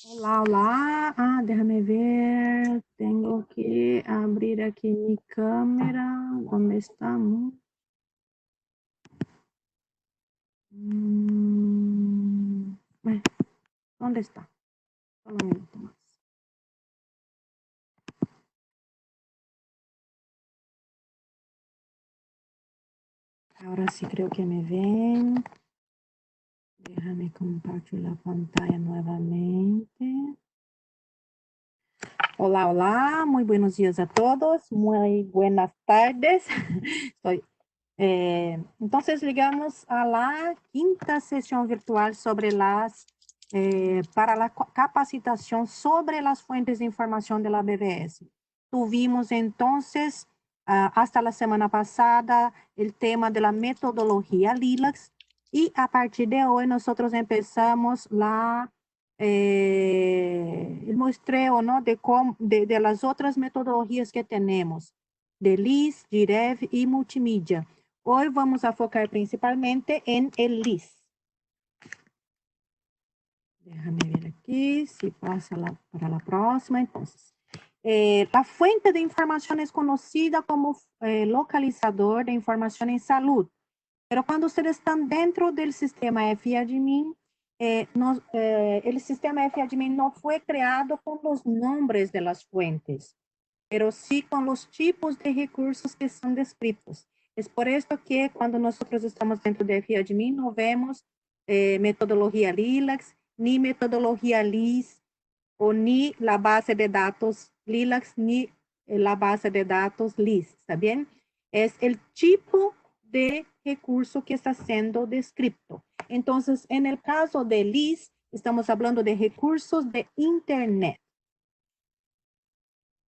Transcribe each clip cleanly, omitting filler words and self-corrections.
Olá, olá. Ah, déjame ver. Tengo que abrir aquí mi cámara. ¿Dónde estamos? Bueno, ¿dónde está? Solo un minuto más. Ahora sí creo que me ven. Déjame compartir la pantalla nuevamente. Hola, hola. Muy buenos días a todos. Muy buenas tardes. Estoy entonces, llegamos a la quinta sesión virtual sobre para la capacitación sobre las fuentes de información de la BBS. Tuvimos entonces, hasta la semana pasada, el tema de la metodología LILACS y a partir de hoy nosotros empezamos el muestreo, ¿no? de las otras metodologías que tenemos, de LIS, GIREV y multimedia. Hoy vamos a focar principalmente en el LIS. Déjame ver aquí si pasa para la próxima. Entonces, la fuente de información es conocida como localizador de información en salud. Pero cuando ustedes están dentro del sistema FADMIN, el sistema FADMIN no fue creado con los nombres de las fuentes, pero sí con los tipos de recursos que son descritos. Es por esto que cuando nosotros estamos dentro de FADMIN no vemos metodología LILACS, ni metodología LIS, o ni la base de datos LILACS, ni la base de datos LIS, ¿está bien? Es el tipo de recurso que está siendo descrito. Entonces, en el caso de LIS, estamos hablando de recursos de Internet.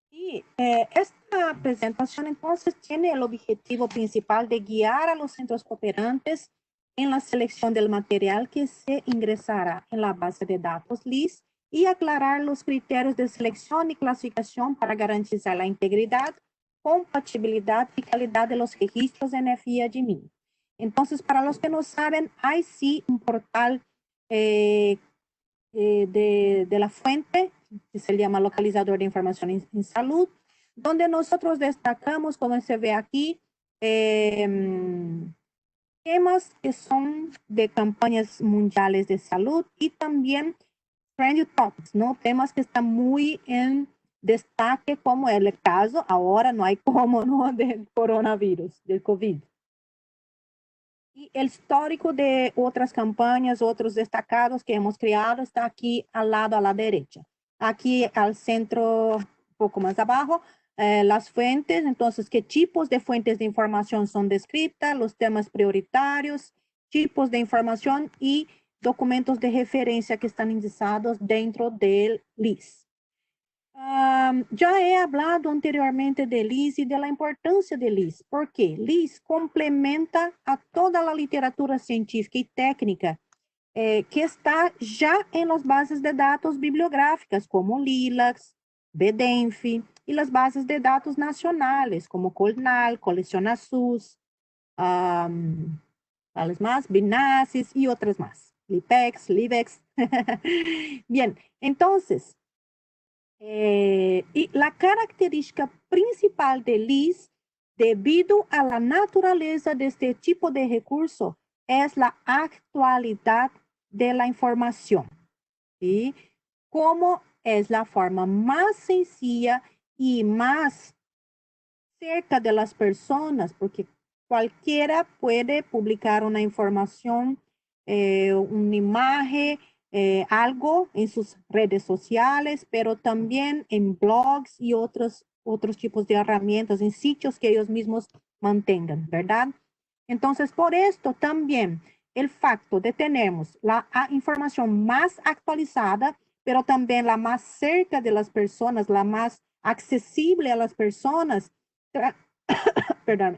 Y esta presentación entonces tiene el objetivo principal de guiar a los centros cooperantes en la selección del material que se ingresará en la base de datos LIS y aclarar los criterios de selección y clasificación para garantizar la integridad, compatibilidad y calidad de los registros en FIADMIN. Entonces, para los que no saben, hay sí un portal de la fuente, que se llama localizador de información en salud, donde nosotros destacamos, como se ve aquí, temas que son de campañas mundiales de salud y también trending topics, ¿no? Temas que están muy en destaque, como el caso, ahora no hay como, ¿no? Del coronavirus, del COVID. Y el histórico de otras campañas, otros destacados que hemos creado, está aquí al lado a la derecha. Aquí al centro, un poco más abajo, las fuentes. Entonces, ¿qué tipos de fuentes de información son descritas? Los temas prioritarios, tipos de información y documentos de referencia que están indicados dentro del LIS. Ya he hablado anteriormente de LIS y de la importancia de LIS, porque LIS complementa a toda la literatura científica y técnica que está ya en las bases de datos bibliográficas, como LILACS, BDENF, y las bases de datos nacionales, como COLNAL, Coleccionasus, ¿cuáles más? BINASIS y otras más, LIPEX, LIVEX. Bien, entonces, y la característica principal de LIS, debido a la naturaleza de este tipo de recurso, es la actualidad de la información. ¿Sí? Como es la forma más sencilla y más cerca de las personas, porque cualquiera puede publicar una información, una imagen, algo en sus redes sociales, pero también en blogs y otros tipos de herramientas, en sitios que ellos mismos mantengan, ¿verdad? Entonces, por esto también el facto de tener la información más actualizada, pero también la más cerca de las personas, la más accesible a las personas, perdón,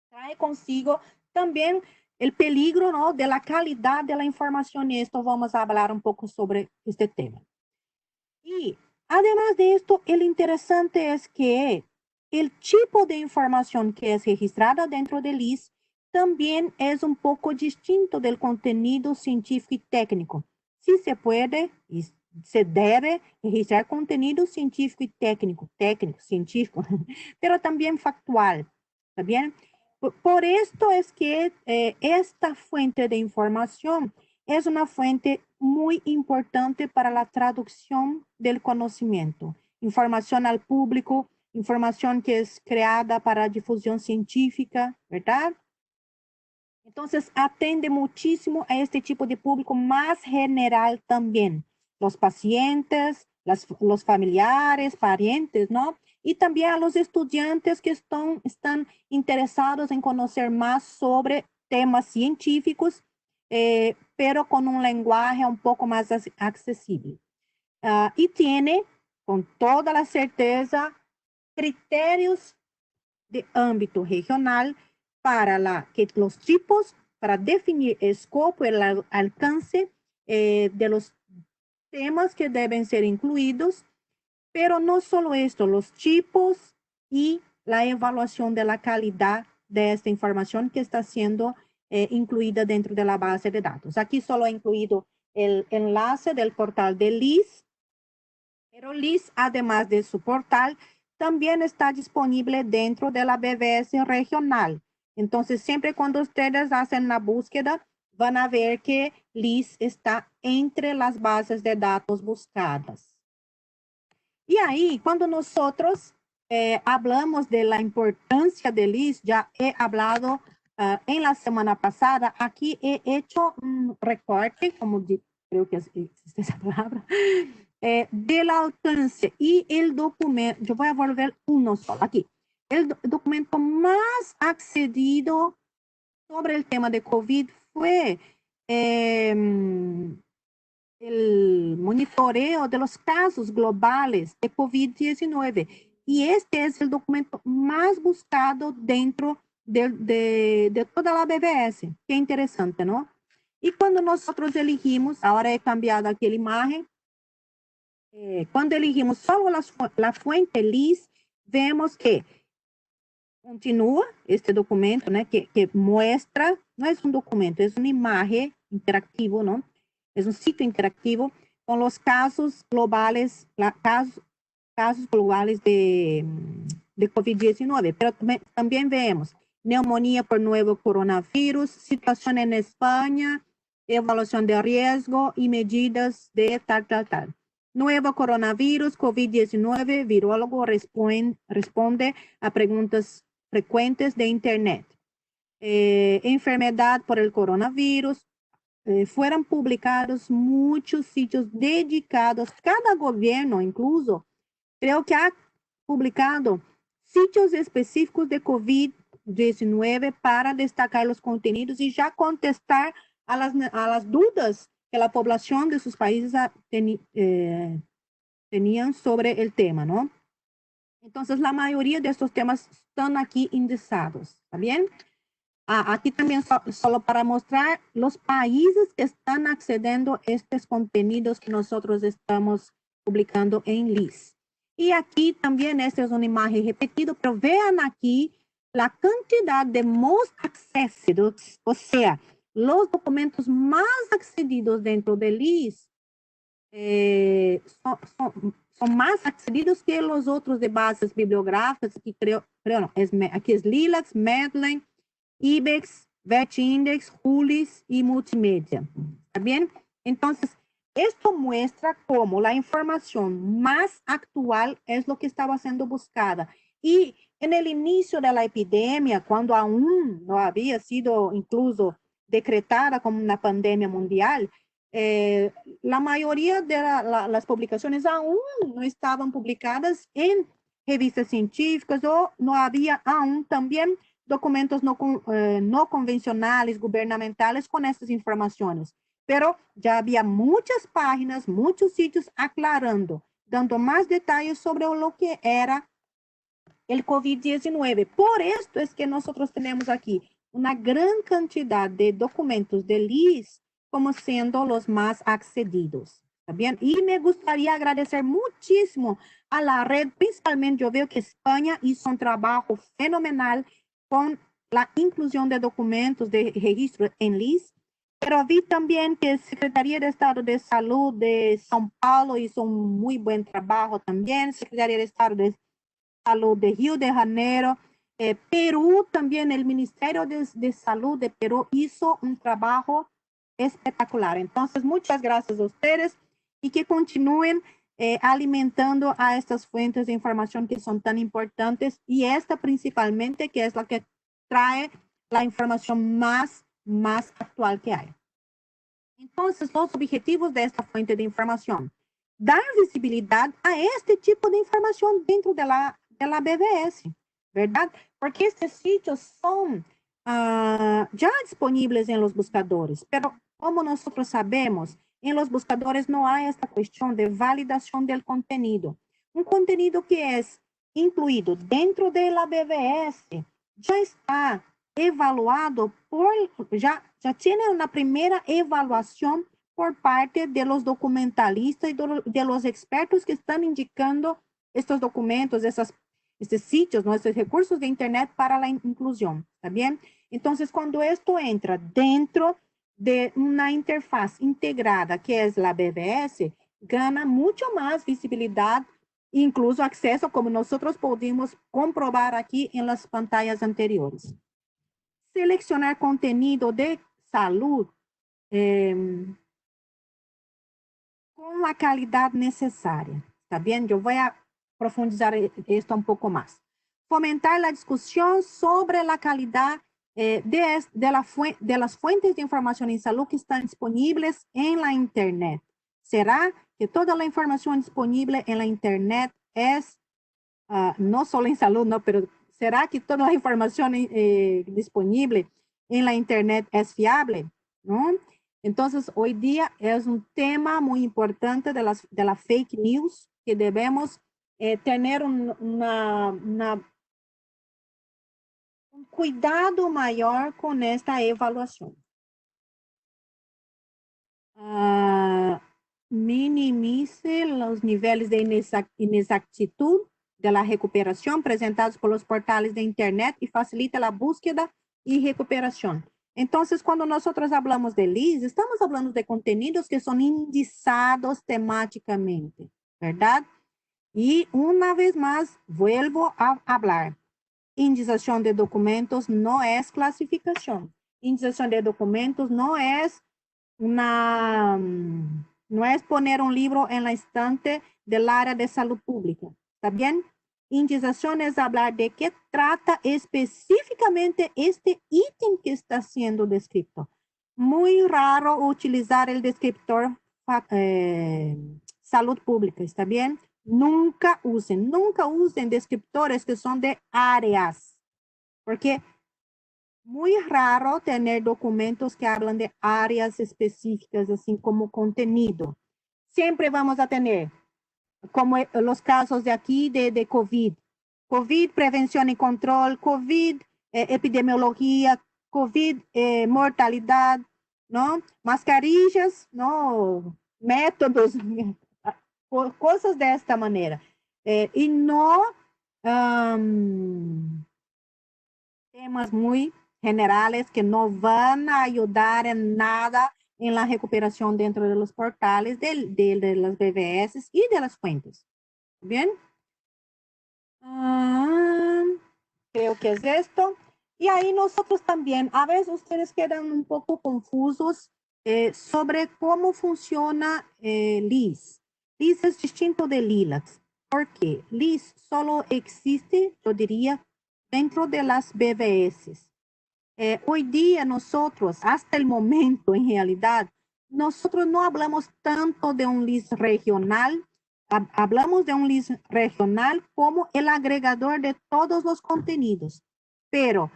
trae consigo también el peligro, ¿no? De la calidad de la información, y esto vamos a hablar un poco sobre este tema. Y además de esto, el interesante es que el tipo de información que es registrada dentro del LIS también es un poco distinto del contenido científico y técnico. Sí se puede, y se debe registrar contenido científico y técnico, científico, pero también factual, ¿está bien? Por esto es que esta fuente de información es una fuente muy importante para la traducción del conocimiento. Información al público, información que es creada para difusión científica, ¿verdad? Entonces, atende muchísimo a este tipo de público más general también. Los pacientes, los familiares, parientes, ¿no? Y también a los estudiantes que están interesados en conocer más sobre temas científicos, pero con un lenguaje un poco más accesible. Y tiene, con toda la certeza, criterios de ámbito regional los tipos, para definir el escopo, el alcance de los temas que deben ser incluidos, pero no solo esto, los tipos y la evaluación de la calidad de esta información que está siendo incluida dentro de la base de datos. Aquí solo he incluido el enlace del portal de LIS, pero LIS, además de su portal, también está disponible dentro de la BBS regional. Entonces, siempre cuando ustedes hacen la búsqueda, van a ver que LIS está entre las bases de datos buscadas. Y ahí, cuando nosotros hablamos de la importancia de LIS, ya he hablado en la semana pasada, aquí he hecho un recorte, creo que existe esa palabra, del alcance y el documento, yo voy a volver uno solo aquí, el documento más accedido sobre el tema de COVID fue el monitoreo de los casos globales de COVID-19 y este es el documento más buscado dentro de toda la BBS. Qué interesante, ¿no? Y cuando nosotros elegimos, ahora he cambiado aquí la imagen, cuando elegimos solo la fuente LIS, vemos que continúa este documento, ¿no? Que muestra, no es un documento, es una imagen interactivo, ¿no? Es un sitio interactivo con los casos globales, casos globales de COVID-19, pero también vemos neumonía por nuevo coronavirus, situación en España, evaluación de riesgo y medidas de tal. Nuevo coronavirus, COVID-19, virólogo responde a preguntas frecuentes de Internet. Enfermedad por el coronavirus. Fueron publicados muchos sitios dedicados, cada gobierno incluso, creo que ha publicado sitios específicos de COVID-19 para destacar los contenidos y ya contestar a las dudas que la población de sus países tenían sobre el tema, ¿no? Entonces, la mayoría de estos temas están aquí indexados, ¿está bien? Aquí también solo para mostrar los países que están accediendo a estos contenidos que nosotros estamos publicando en LIS. Y aquí también, esta es una imagen repetida, pero vean aquí la cantidad de most accessed, o sea, los documentos más accedidos dentro de LIS son más accedidos que los otros de bases bibliográficas, que creo no, aquí es Lilacs, Medline, IBEX, VetIndex, Julis y Multimedia. ¿Está bien? Entonces, esto muestra cómo la información más actual es lo que estaba siendo buscada. Y en el inicio de la epidemia, cuando aún no había sido incluso decretada como una pandemia mundial, la mayoría de las publicaciones aún no estaban publicadas en revistas científicas o no había aún también documentos no convencionales, gubernamentales con estas informaciones. Pero ya había muchas páginas, muchos sitios aclarando, dando más detalles sobre lo que era el COVID-19. Por esto es que nosotros tenemos aquí una gran cantidad de documentos de LIS como siendo los más accedidos. ¿Está bien? Y me gustaría agradecer muchísimo a la red, principalmente yo veo que España hizo un trabajo fenomenal con la inclusión de documentos de registro en LIS, Pero vi también que Secretaría de Estado de Salud de São Paulo hizo un muy buen trabajo también, Secretaría de Estado de Salud de Río de Janeiro, Perú también, el Ministerio de Salud de Perú hizo un trabajo espectacular. Entonces, muchas gracias a ustedes y que continúen alimentando a estas fuentes de información que son tan importantes y esta principalmente que es la que trae la información más actual que hay. Entonces, los objetivos de esta fuente de información, dar visibilidad a este tipo de información dentro de la BBS, ¿verdad? Porque estos sitios son ya disponibles en los buscadores, pero como nosotros sabemos, en los buscadores no hay esta cuestión de validación del contenido. Un contenido que es incluido dentro de la BBS ya está evaluado ya tiene una primera evaluación por parte de los documentalistas y de los expertos que están indicando estos documentos, estos sitios, ¿no? Estos recursos de Internet para la inclusión, ¿está bien? Entonces, cuando esto entra dentro de una interfaz integrada que es la BBS, gana mucho más visibilidad, incluso acceso, como nosotros pudimos comprobar aquí en las pantallas anteriores. Seleccionar contenido de salud con la calidad necesaria. ¿Está bien? Yo voy a profundizar esto un poco más. Fomentar la discusión sobre la calidad de las fuentes de información en salud que están disponibles en la Internet. ¿Será que toda la información disponible en la Internet es, no solo en salud, no, pero ¿será que toda la información disponible en la Internet es fiable? ¿No? Entonces, hoy día es un tema muy importante de la fake news que debemos tener un cuidado mayor con esta evaluación. Minimice los niveles de inexactitud de la recuperación presentados por los portales de Internet y facilita la búsqueda y recuperación. Entonces, cuando nosotros hablamos de LIS, estamos hablando de contenidos que son indizados temáticamente, ¿verdad? Y una vez más, vuelvo a hablar. Indización de documentos no es clasificación. Indización de documentos no es no es poner un libro en la estante del área de salud pública. ¿Está bien? Indización es hablar de qué trata específicamente este ítem que está siendo descrito. Muy raro utilizar el descriptor salud pública, ¿está bien? Nunca usen descriptores que son de áreas, porque muy raro tener documentos que hablan de áreas específicas, así como contenido. Siempre vamos a tener, como los casos de aquí de COVID. COVID, prevención y control, COVID, epidemiología, COVID, mortalidad, ¿no? Mascarillas, ¿no? Métodos, cosas de esta manera. Y no temas muy generales que no van a ayudar en nada en la recuperación dentro de los portales de las BBS y de las fuentes. ¿Bien? Creo que es esto. Y ahí nosotros también, a veces ustedes quedan un poco confusos sobre cómo funciona LIS. LIS es distinto de LILACS. ¿Por qué? LIS solo existe, yo diría, dentro de las BBS. Hoy día nosotros, hasta el momento en realidad, nosotros no hablamos tanto de un LIS regional, hablamos de un LIS regional como el agregador de todos los contenidos, pero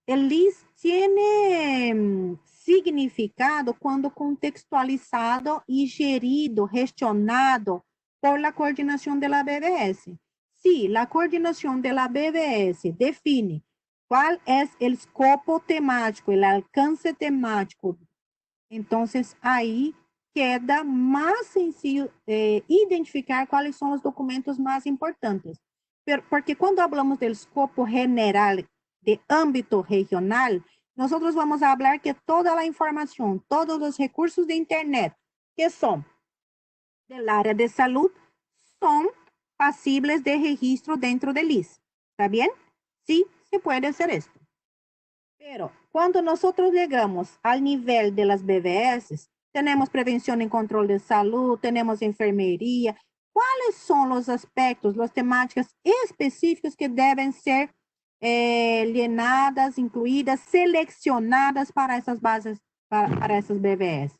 el LIS tiene significado cuando contextualizado y gerido, gestionado por la coordinación de la BBS. Sí, la coordinación de la BBS define cuál es el escopo temático, el alcance temático. Entonces, ahí queda más sencillo identificar cuáles son los documentos más importantes. Porque cuando hablamos del escopo general de ámbito regional, nosotros vamos a hablar que toda la información, todos los recursos de Internet que son del área de salud son pasibles de registro dentro del LIS. ¿Está bien? Sí, se puede hacer esto. Pero cuando nosotros llegamos al nivel de las BVS, tenemos prevención y control de salud, tenemos enfermería. ¿Cuáles son los aspectos, las temáticas específicas que deben ser llenadas, incluidas, seleccionadas para esas bases, para esas BVS?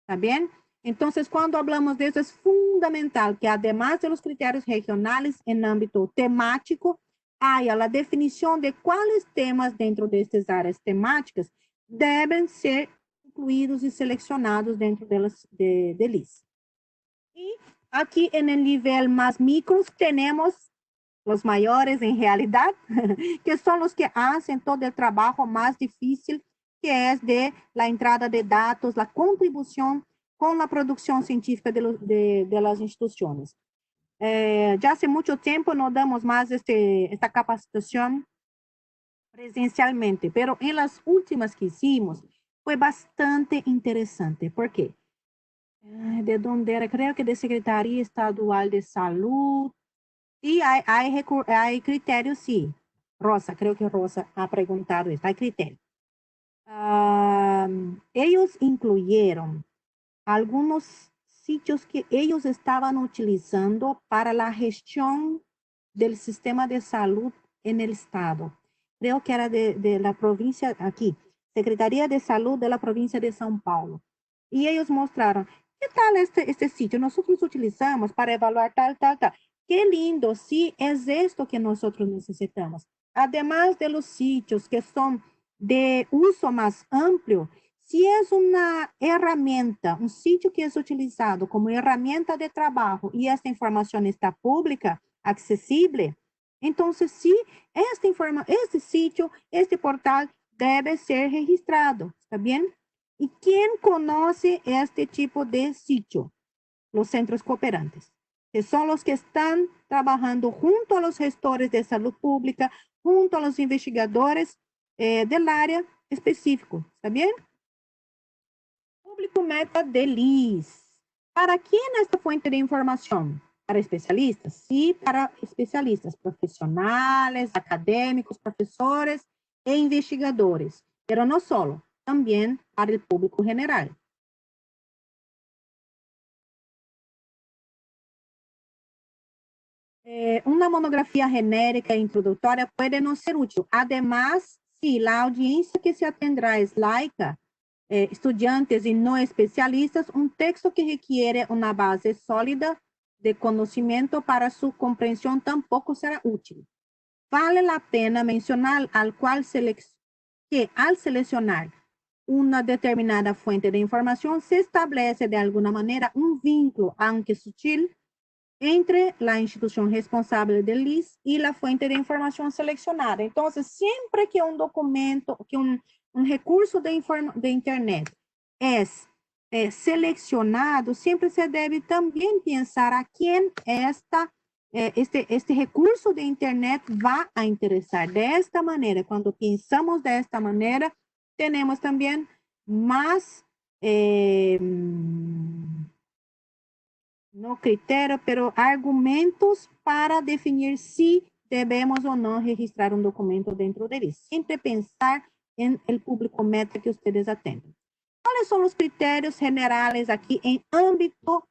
¿Está bien? Entonces, cuando hablamos de eso, es fundamental que además de los criterios regionales en ámbito temático, haya la definición de cuáles temas dentro de estas áreas temáticas deben ser incluídos y seleccionados dentro de LIS. Y aquí en el nivel más micros tenemos los mayores en realidad, que son los que hacen todo el trabajo más difícil, que es de la entrada de datos, la contribución con la producción científica de las instituciones. Ya hace mucho tiempo no damos más esta capacitación presencialmente, pero en las últimas que hicimos fue bastante interesante. ¿Por qué? ¿De dónde era? Creo que de Secretaría Estadual de Salud. Y hay criterios, sí. Rosa, creo que Rosa ha preguntado esto. Hay criterios. Ellos incluyeron algunos sitios que ellos estaban utilizando para la gestión del sistema de salud en el estado. Creo que era de la provincia, aquí, Secretaría de Salud de la provincia de São Paulo. Y ellos mostraron, ¿qué tal este sitio? Nosotros utilizamos para evaluar tal, tal, tal. Qué lindo, sí, es esto que nosotros necesitamos. Además de los sitios que son de uso más amplio, si es una herramienta, un sitio que es utilizado como herramienta de trabajo y esta información está pública, accesible, entonces sí, este sitio, este portal debe ser registrado, ¿está bien? ¿Y quién conoce este tipo de sitio? Los centros cooperantes, que son los que están trabajando junto a los gestores de salud pública, junto a los investigadores del área específico, ¿está bien? Público meta de LIS. ¿Para quién esta fuente de información? Para especialistas, sí, para especialistas profesionales, académicos, profesores e investigadores, pero no solo, también para el público general. Una monografía genérica e introductoria puede no ser útil. Además, si la audiencia que se atendrá es laica, estudiantes y no especialistas, un texto que requiere una base sólida de conocimiento para su comprensión tampoco será útil. Vale la pena mencionar que al seleccionar una determinada fuente de información se establece de alguna manera un vínculo, aunque sutil, entre la institución responsable del LIS y la fuente de información seleccionada. Entonces, siempre que un documento, que un recurso de Internet es seleccionado, siempre se debe también pensar a quién este recurso de Internet va a interesar. De esta manera, cuando pensamos de esta manera, tenemos también más no criterio, pero argumentos para definir si debemos o no registrar un documento dentro de él. Siempre pensar en el público meta que ustedes atenden. ¿Cuáles son los criterios generales aquí en ámbito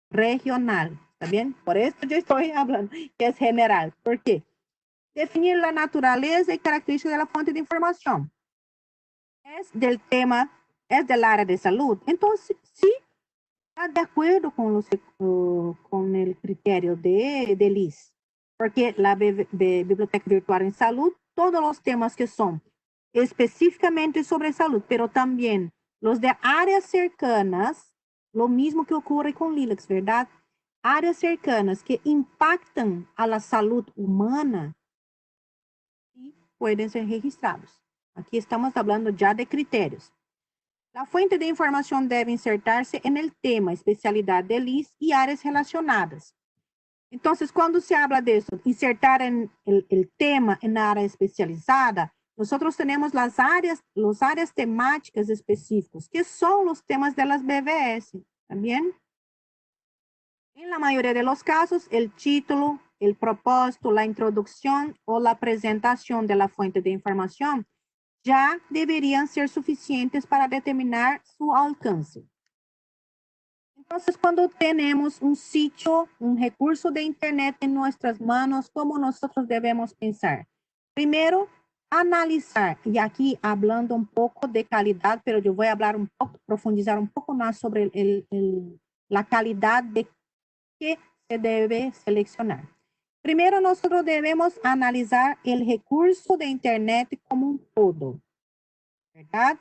regional? ¿Está bien? Por esto yo estoy hablando que es general. ¿Por qué? Definir la naturaleza y características de la fuente de información. Es del tema, es del área de salud. Entonces, sí, está de acuerdo con el criterio de LIS, porque la Biblioteca Virtual en Salud, todos los temas que son específicamente sobre salud, pero también los de áreas cercanas, lo mismo que ocurre con LILAX, ¿verdad? Áreas cercanas que impactan a la salud humana y pueden ser registrados. Aquí estamos hablando ya de criterios. La fuente de información debe insertarse en el tema, especialidad de LIS y áreas relacionadas. Entonces, cuando se habla de eso, insertar en el tema en área especializada, nosotros tenemos las áreas temáticas específicas, que son los temas de las BVS, ¿también? En la mayoría de los casos, el título, el propósito, la introducción o la presentación de la fuente de información ya deberían ser suficientes para determinar su alcance. Entonces, cuando tenemos un sitio, un recurso de Internet en nuestras manos, ¿cómo nosotros debemos pensar? Primero, analizar, y aquí hablando un poco de calidad, pero yo voy a hablar un poco, profundizar un poco más sobre la calidad de que se debe seleccionar. Primero, nosotros debemos analizar el recurso de Internet como un todo, ¿verdad?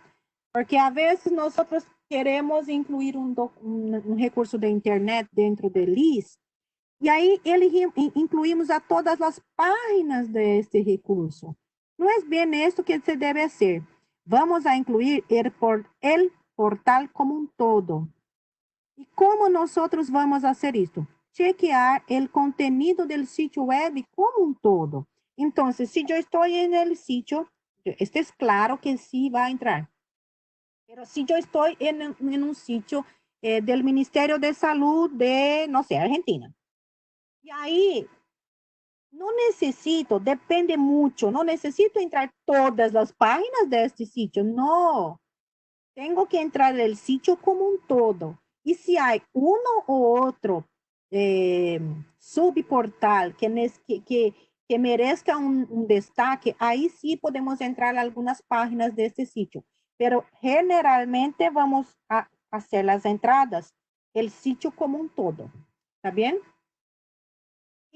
Porque a veces nosotros queremos incluir un recurso de Internet dentro de LIS, y ahí incluimos a todas as páginas de este recurso. Não é bem esto que se deve hacer. Vamos a incluir el portal como um todo. E como nós vamos fazer isto? Chequear o contenido do sítio web como um todo. Então, se eu estou no sítio, este é claro que sí vai entrar. Pero si yo estoy en un sitio del Ministerio de Salud de, no sé, Argentina. Y ahí no necesito, depende mucho, no necesito entrar todas las páginas de este sitio, no. Tengo que entrar el sitio como un todo. Y si hay uno u otro subportal que merezca un destaque, ahí sí podemos entrar a algunas páginas de este sitio. Pero generalmente vamos a hacer las entradas, el sitio como un todo. ¿Está bien?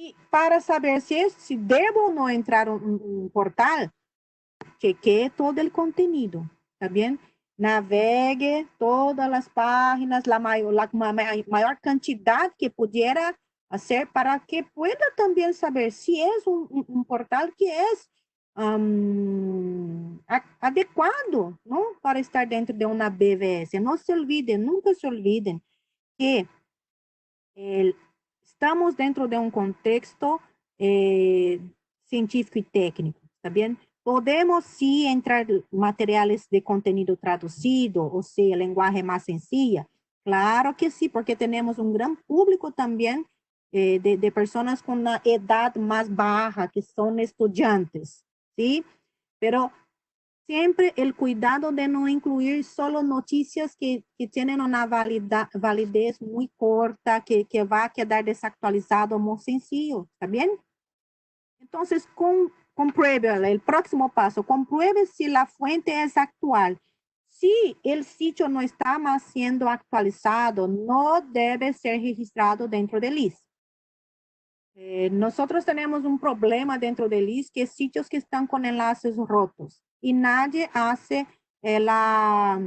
Y para saber si debo o no entrar un portal, chequee todo el contenido. ¿Está bien? Navegue todas las páginas, la mayor cantidad que pudiera hacer para que pueda también saber si es un portal que es adecuado, ¿no? Para estar dentro de una BVS. No se olviden, nunca se olviden que estamos dentro de un contexto científico y técnico, ¿está bien? Podemos sí entrar materiales de contenido traducido, o sea, lenguaje más sencilla. Claro que sí, porque tenemos un gran público también de personas con una edad más baja, que son estudiantes, ¿sí? Pero siempre el cuidado de no incluir solo noticias que tienen una validez muy corta, que va a quedar desactualizado muy sencillo, ¿está bien? Entonces, compruebe el próximo paso, compruebe si la fuente es actual. Si el sitio no está más siendo actualizado, no debe ser registrado dentro del LIS. Nosotros tenemos un problema dentro del LIS, que es sitios que están con enlaces rotos y nadie hace la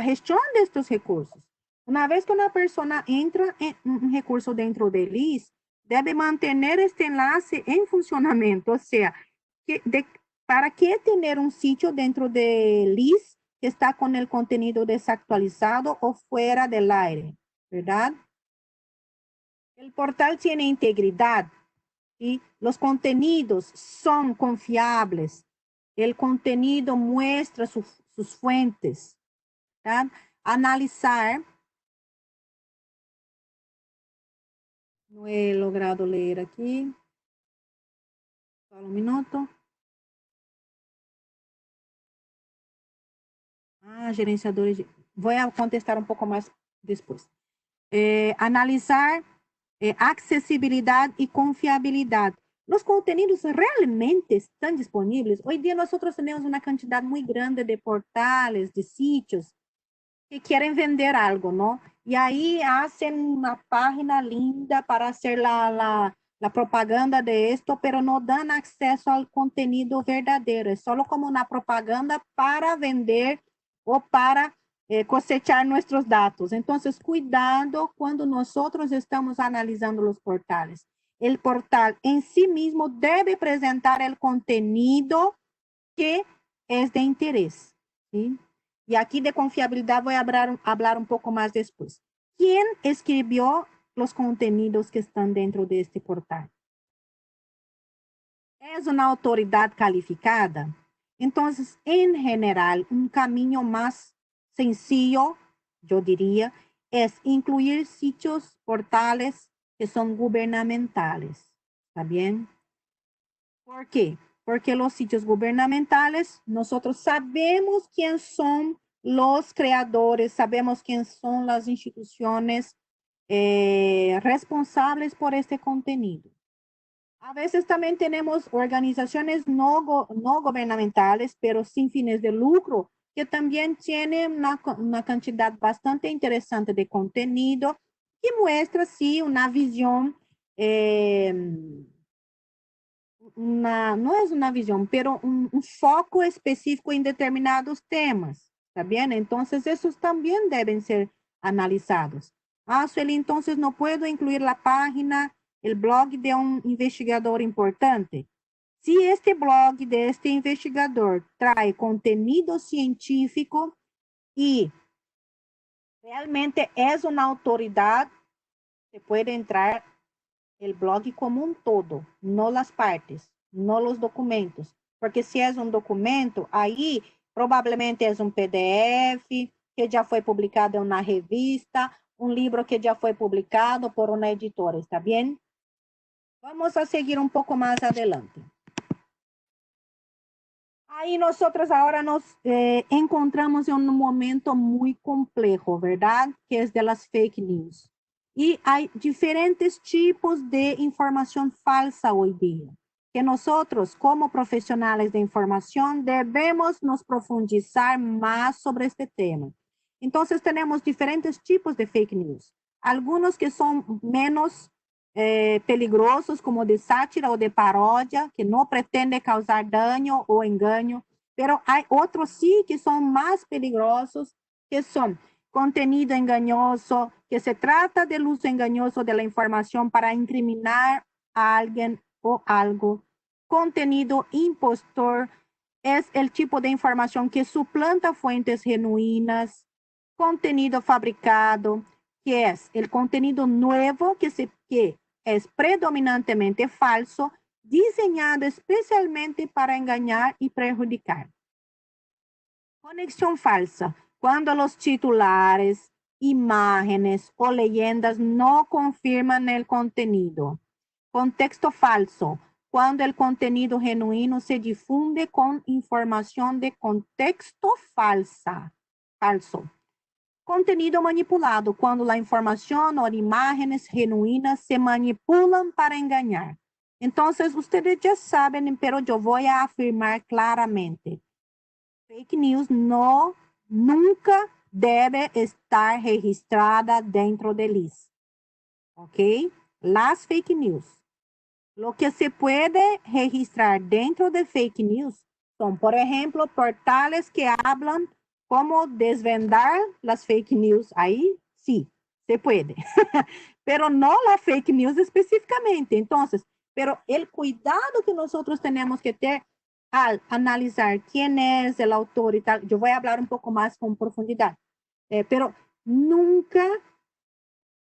gestión de estos recursos. Una vez que una persona entra en un recurso dentro del LIS, debe mantener este enlace en funcionamiento. O sea, ¿para qué tener un sitio dentro del LIS que está con el contenido desactualizado o fuera del aire? ¿Verdad? El portal tiene integridad y los contenidos son confiables. El contenido muestra sus fuentes. ¿Verdad? Analizar. No he logrado leer aquí. Solo un minuto. Gerenciadores. Voy a contestar un poco más después. Analizar accesibilidad y confiabilidad. Los contenidos realmente están disponibles. Hoy día nosotros tenemos una cantidad muy grande de portales, de sitios que quieren vender algo, ¿no? Y ahí hacen una página linda para hacer la propaganda de esto, pero no dan acceso al contenido verdadero. Es solo como una propaganda para vender o para cosechar nuestros datos. Entonces, cuidado cuando nosotros estamos analizando los portales. El portal en sí mismo debe presentar el contenido que es de interés, ¿sí? Y aquí de confiabilidad voy a hablar un poco más después. ¿Quién escribió los contenidos que están dentro de este portal? ¿Es una autoridad calificada? Entonces, en general, un camino más sencillo, yo diría, es incluir sitios, portales que son gubernamentales. ¿Está bien? ¿Por qué? Porque los sitios gubernamentales, nosotros sabemos quién son los creadores, sabemos quién son las instituciones responsables por este contenido. A veces también tenemos organizaciones no gubernamentales, pero sin fines de lucro, que también tienen una cantidad bastante interesante de contenido que muestra, sí, una visión, no es una visión, pero un foco específico en determinados temas, ¿está bien? Entonces, esos también deben ser analizados. Ah, Sueli, entonces no puedo incluir la página, el blog de un investigador importante. Si este blog de este investigador trae contenido científico y realmente es una autoridad, se puede entrar el blog como un todo, no las partes, no los documentos. Porque si es un documento, ahí probablemente es un PDF que ya fue publicado en una revista, un libro que ya fue publicado por una editora, ¿está bien? Vamos a seguir un poco más adelante. Ahí nosotros ahora nos encontramos en un momento muy complejo, ¿verdad? Que es de las fake news. Y hay diferentes tipos de información falsa hoy día, que nosotros como profesionales de información debemos nos profundizar más sobre este tema. Entonces tenemos diferentes tipos de fake news. Algunos que son menos peligrosos, como de sátira o de paródia, que no pretende causar daño o engaño, pero hay otros sí que son más peligrosos, que son contenido engañoso, que se trata del uso engañoso de la información para incriminar a alguien o algo. Contenido impostor es el tipo de información que suplanta fuentes genuinas. Contenido fabricado, que es el contenido nuevo que es predominantemente falso, diseñado especialmente para engañar y perjudicar. Conexión falsa, cuando los titulares, imágenes o leyendas no confirman el contenido. Contexto falso, cuando el contenido genuino se difunde con información de contexto falso. Contenido manipulado, cuando la información o imágenes genuinas se manipulan para engañar. Entonces, ustedes ya saben, pero yo voy a afirmar claramente. Fake news nunca debe estar registrada dentro del LIS. ¿Ok? Las fake news. Lo que se puede registrar dentro de fake news son, por ejemplo, portales que hablan cómo desvendar las fake news. Ahí sí, se puede. Pero no la fake news específicamente. Entonces, pero el cuidado que nosotros tenemos que tener al analizar quién es el autor y tal, yo voy a hablar un poco más con profundidad, pero nunca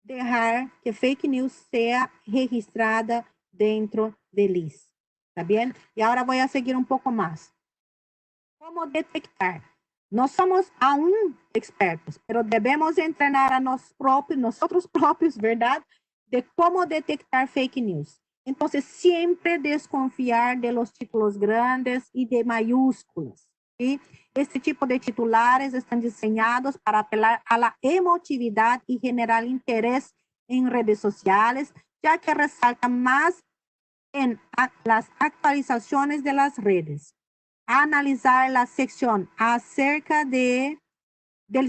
dejar que fake news sea registrada dentro de LIS. ¿Está bien? Y ahora voy a seguir un poco más. ¿Cómo detectar? No somos aún expertos, pero debemos entrenar a nosotros propios, ¿verdad? De cómo detectar fake news. Entonces, siempre desconfiar de los títulos grandes y de mayúsculas. ¿Sí? Este tipo de titulares están diseñados para apelar a la emotividad y generar interés en redes sociales, ya que resaltan más en las actualizaciones de las redes. Analizar la sección acerca del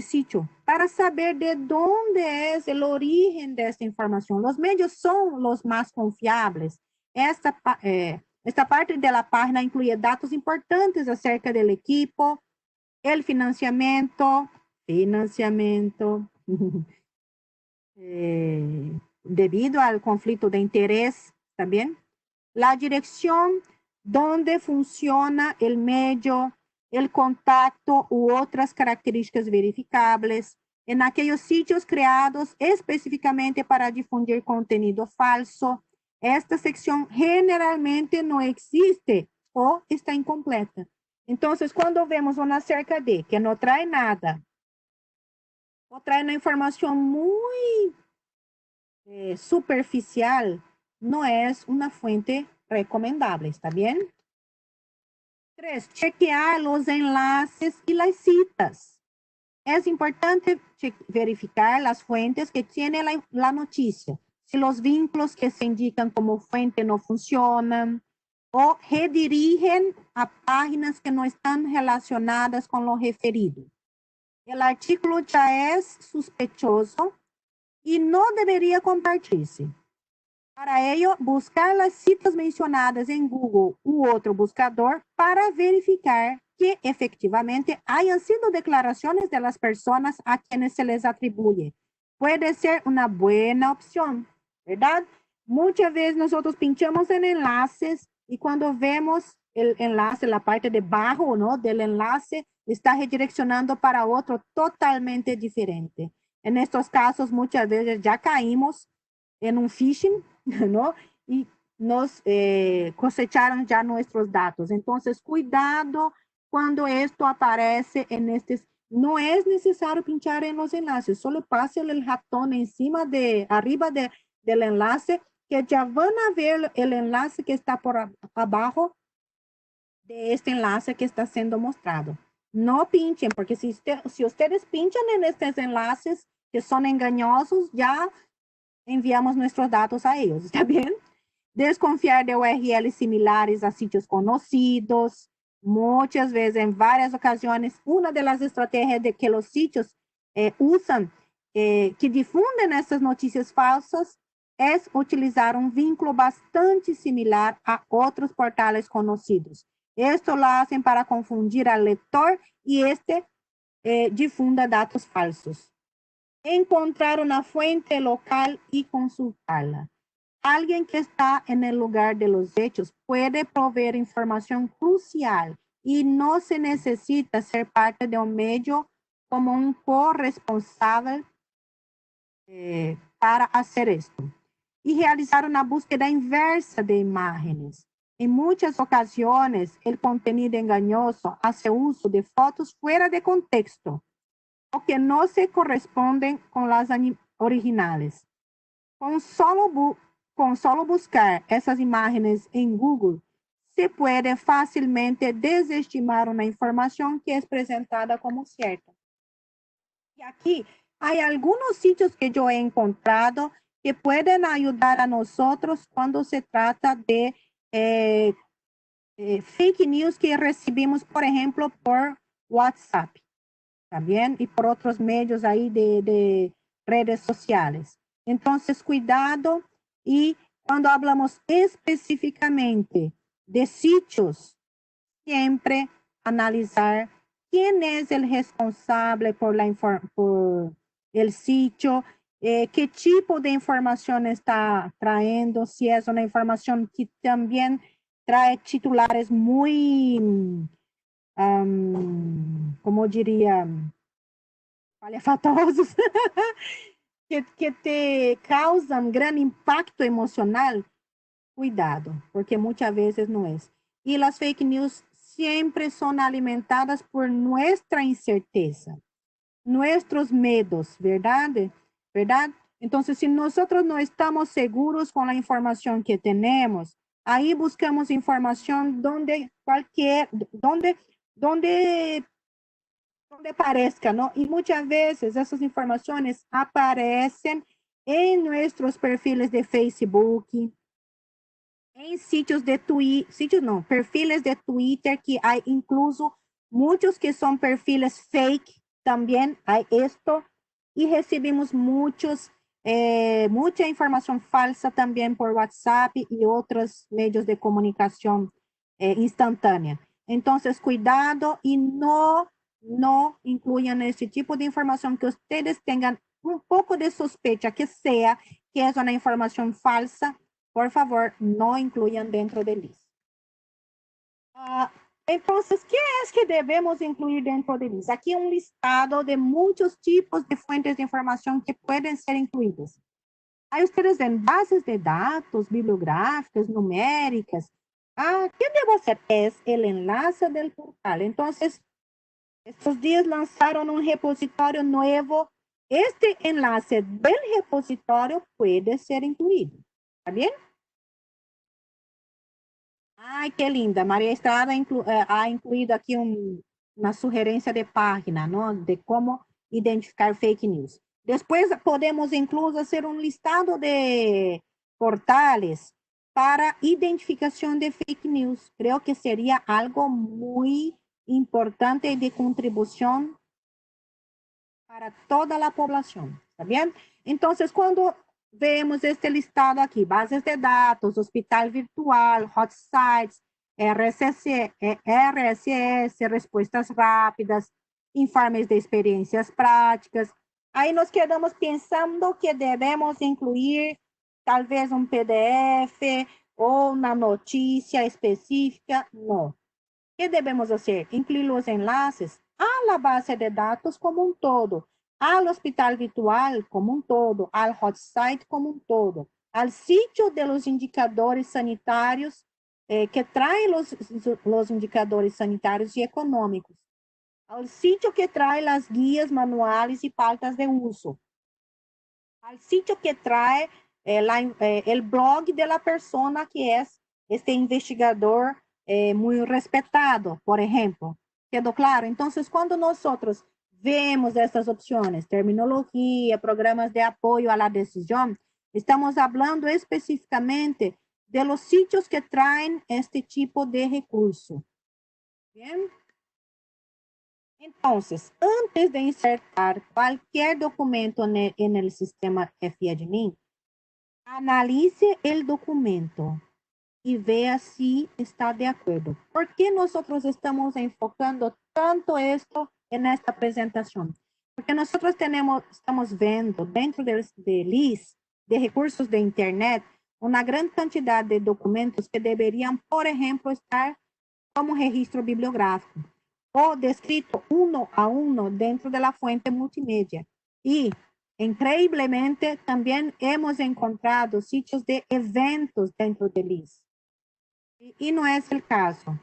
sitio para saber de dónde es el origen de esta información. Los medios son los más confiables. Esta parte de la página incluye datos importantes acerca del equipo, el financiamiento, debido al conflicto de interés, ¿también? La dirección donde funciona el medio, el contacto u otras características verificables en aquellos sitios creados específicamente para difundir contenido falso. Esta sección generalmente no existe o está incompleta. Entonces, cuando vemos una acerca de que no trae nada, o trae una información muy superficial, no es una fuente recomendable, ¿está bien? 3. Chequear los enlaces y las citas. Es importante verificar las fuentes que tiene la noticia. Si los vínculos que se indican como fuente no funcionan o redirigen a páginas que no están relacionadas con lo referido. El artículo ya es sospechoso y no debería compartirse. Para ello, buscar las citas mencionadas en Google u otro buscador para verificar que efectivamente hayan sido declaraciones de las personas a quienes se les atribuye. Puede ser una buena opción, ¿verdad? Muchas veces nosotros pinchamos en enlaces y cuando vemos el enlace, la parte de abajo, ¿no?, del enlace, está redireccionando para otro totalmente diferente. En estos casos, muchas veces ya caímos en un phishing, ¿no? Y nos cosecharon ya nuestros datos. Entonces, cuidado cuando esto aparece en estos. No es necesario pinchar en los enlaces, solo pase el ratón encima arriba del enlace, que ya van a ver el enlace que está por abajo de este enlace que está siendo mostrado. No pinchen, porque si ustedes pinchan en estos enlaces que son engañosos, ya enviamos nuestros datos a ellos, ¿está bien? Desconfiar de URLs similares a sitios conocidos. Muchas veces, en varias ocasiones, una de las estrategias de que los sitios usan, que difunden estas noticias falsas, es utilizar un vínculo bastante similar a otros portales conocidos. Esto lo hacen para confundir al lector y difunda datos falsos. Encontrar una fuente local y consultarla. Alguien que está en el lugar de los hechos puede proveer información crucial y no se necesita ser parte de un medio como un corresponsable para hacer esto. Y realizar una búsqueda inversa de imágenes. En muchas ocasiones, el contenido engañoso hace uso de fotos fuera de contexto o que no se corresponden con las originales. Con solo buscar essas imágenes em Google, se pode facilmente desestimar uma informação que é apresentada como certa. E aqui há alguns sítios que eu he encontrado que podem ajudar a nós quando se trata de fake news que recebemos, por exemplo, por WhatsApp, ¿tá bien? E por outros meios aí de redes sociais. Então, cuidado. Y cuando hablamos específicamente de sitios, siempre analizar quién es el responsable por el sitio, qué tipo de información está trayendo, si es una información que también trae titulares muy, como diría, palhafatosos, que te causan gran impacto emocional, cuidado, porque muchas veces no es. Y las fake news siempre son alimentadas por nuestra incerteza, nuestros miedos, ¿verdad? ¿Verdad? Entonces, si nosotros no estamos seguros con la información que tenemos, ahí buscamos información donde parezca, ¿no? Y muchas veces esas informaciones aparecen en nuestros perfiles de Facebook, en sitios de Twitter, perfiles de Twitter, que hay incluso muchos que son perfiles fake, también hay esto, y recibimos mucha información falsa también por WhatsApp y otros medios de comunicación instantánea. Entonces, cuidado y no incluyan este tipo de información que ustedes tengan un poco de sospecha que es una información falsa. Por favor, no incluyan dentro del list. Entonces, ¿qué es que debemos incluir dentro del list? Aquí un listado de muchos tipos de fuentes de información que pueden ser incluidas. Ahí ustedes ven bases de datos, bibliográficas, numéricas, ¿Qué debo hacer? Es el enlace del portal. Entonces, estos días lanzaron un repositorio nuevo. Este enlace del repositorio puede ser incluido. ¿Está bien? Ay, qué linda. María Estrada ha incluido aquí una sugerencia de página, ¿no? De cómo identificar fake news. Después podemos incluso hacer un listado de portales para identificación de fake news. Creo que sería algo muy importante y de contribución para toda la población. ¿Está bien? Entonces, cuando vemos este listado aquí, bases de datos, hospital virtual, hot sites, RSS, respuestas rápidas, informes de experiencias prácticas. Aí nós quedamos pensando que devemos incluir talvez um PDF ou na notícia específica. Não. O que devemos fazer? Incluir os enlaces a la base de datos como um todo, al hospital virtual como um todo, al hot site como um todo, al sitio de los indicadores sanitários que traem os indicadores sanitários e econômicos, al sitio que trae as guias manuais e pautas de uso, al sitio que trae el blog de la persona que é este investigador muito respeitado, por exemplo. ¿Quedou claro? Então, quando nós vemos essas opções, terminologia, programas de apoio à decisão, estamos falando especificamente de los sitios que traem este tipo de recurso. Bien? Entonces, antes de insertar cualquier documento en el sistema FIAdmin, analice el documento y vea si está de acuerdo. ¿Por qué nosotros estamos enfocando tanto esto en esta presentación? Porque nosotros estamos viendo dentro de LIS, de recursos de Internet, una gran cantidad de documentos que deberían, por ejemplo, estar como registro bibliográfico o descrito uno a uno dentro de la fuente multimedia. Y, increíblemente, también hemos encontrado sitios de eventos dentro de LIS. Y no es el caso.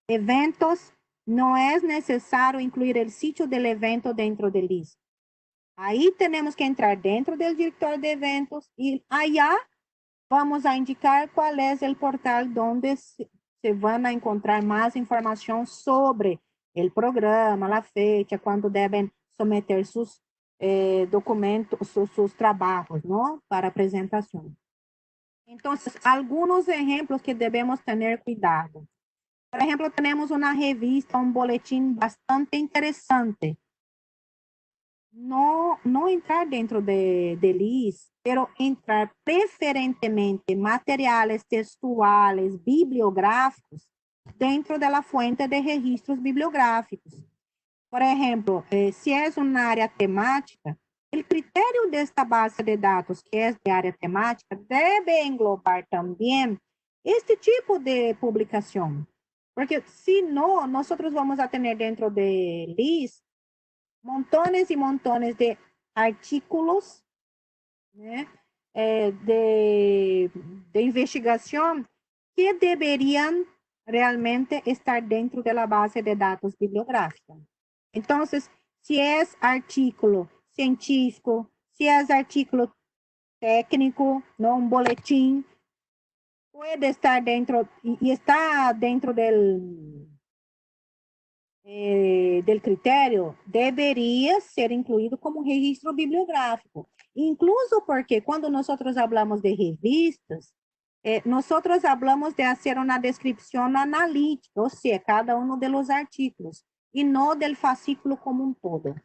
Eventos, no es necesario incluir el sitio del evento dentro de LIS. Ahí tenemos que entrar dentro del director de eventos y allá vamos a indicar cuál es el portal donde se van a encontrar más información sobre el programa, la fecha, cuando deben someter sus documentos, sus trabajos, ¿no? Para presentación. Entonces, algunos ejemplos que debemos tener cuidado. Por ejemplo, tenemos una revista, un boletín bastante interesante. No entrar dentro de LIS, pero entrar preferentemente materiales textuales, bibliográficos, dentro de la fuente de registros bibliográficos. Por ejemplo, si es una área temática, el criterio de esta base de datos, que es de área temática, debe englobar también este tipo de publicación. Porque si no, nosotros vamos a tener dentro de LIS montones y montones de artículos, ¿eh? De investigación que deberían realmente estar dentro de la base de datos bibliográfica. Entonces, si es artículo científico, si es artículo técnico, ¿no? Un boletín, puede estar dentro y está dentro del criterio, debería ser incluído como registro bibliográfico. Incluso porque cuando nosotros hablamos de revistas, nosotros hablamos de hacer una descripción analítica, o sea, cada uno de los artículos, y no del fascículo como un todo.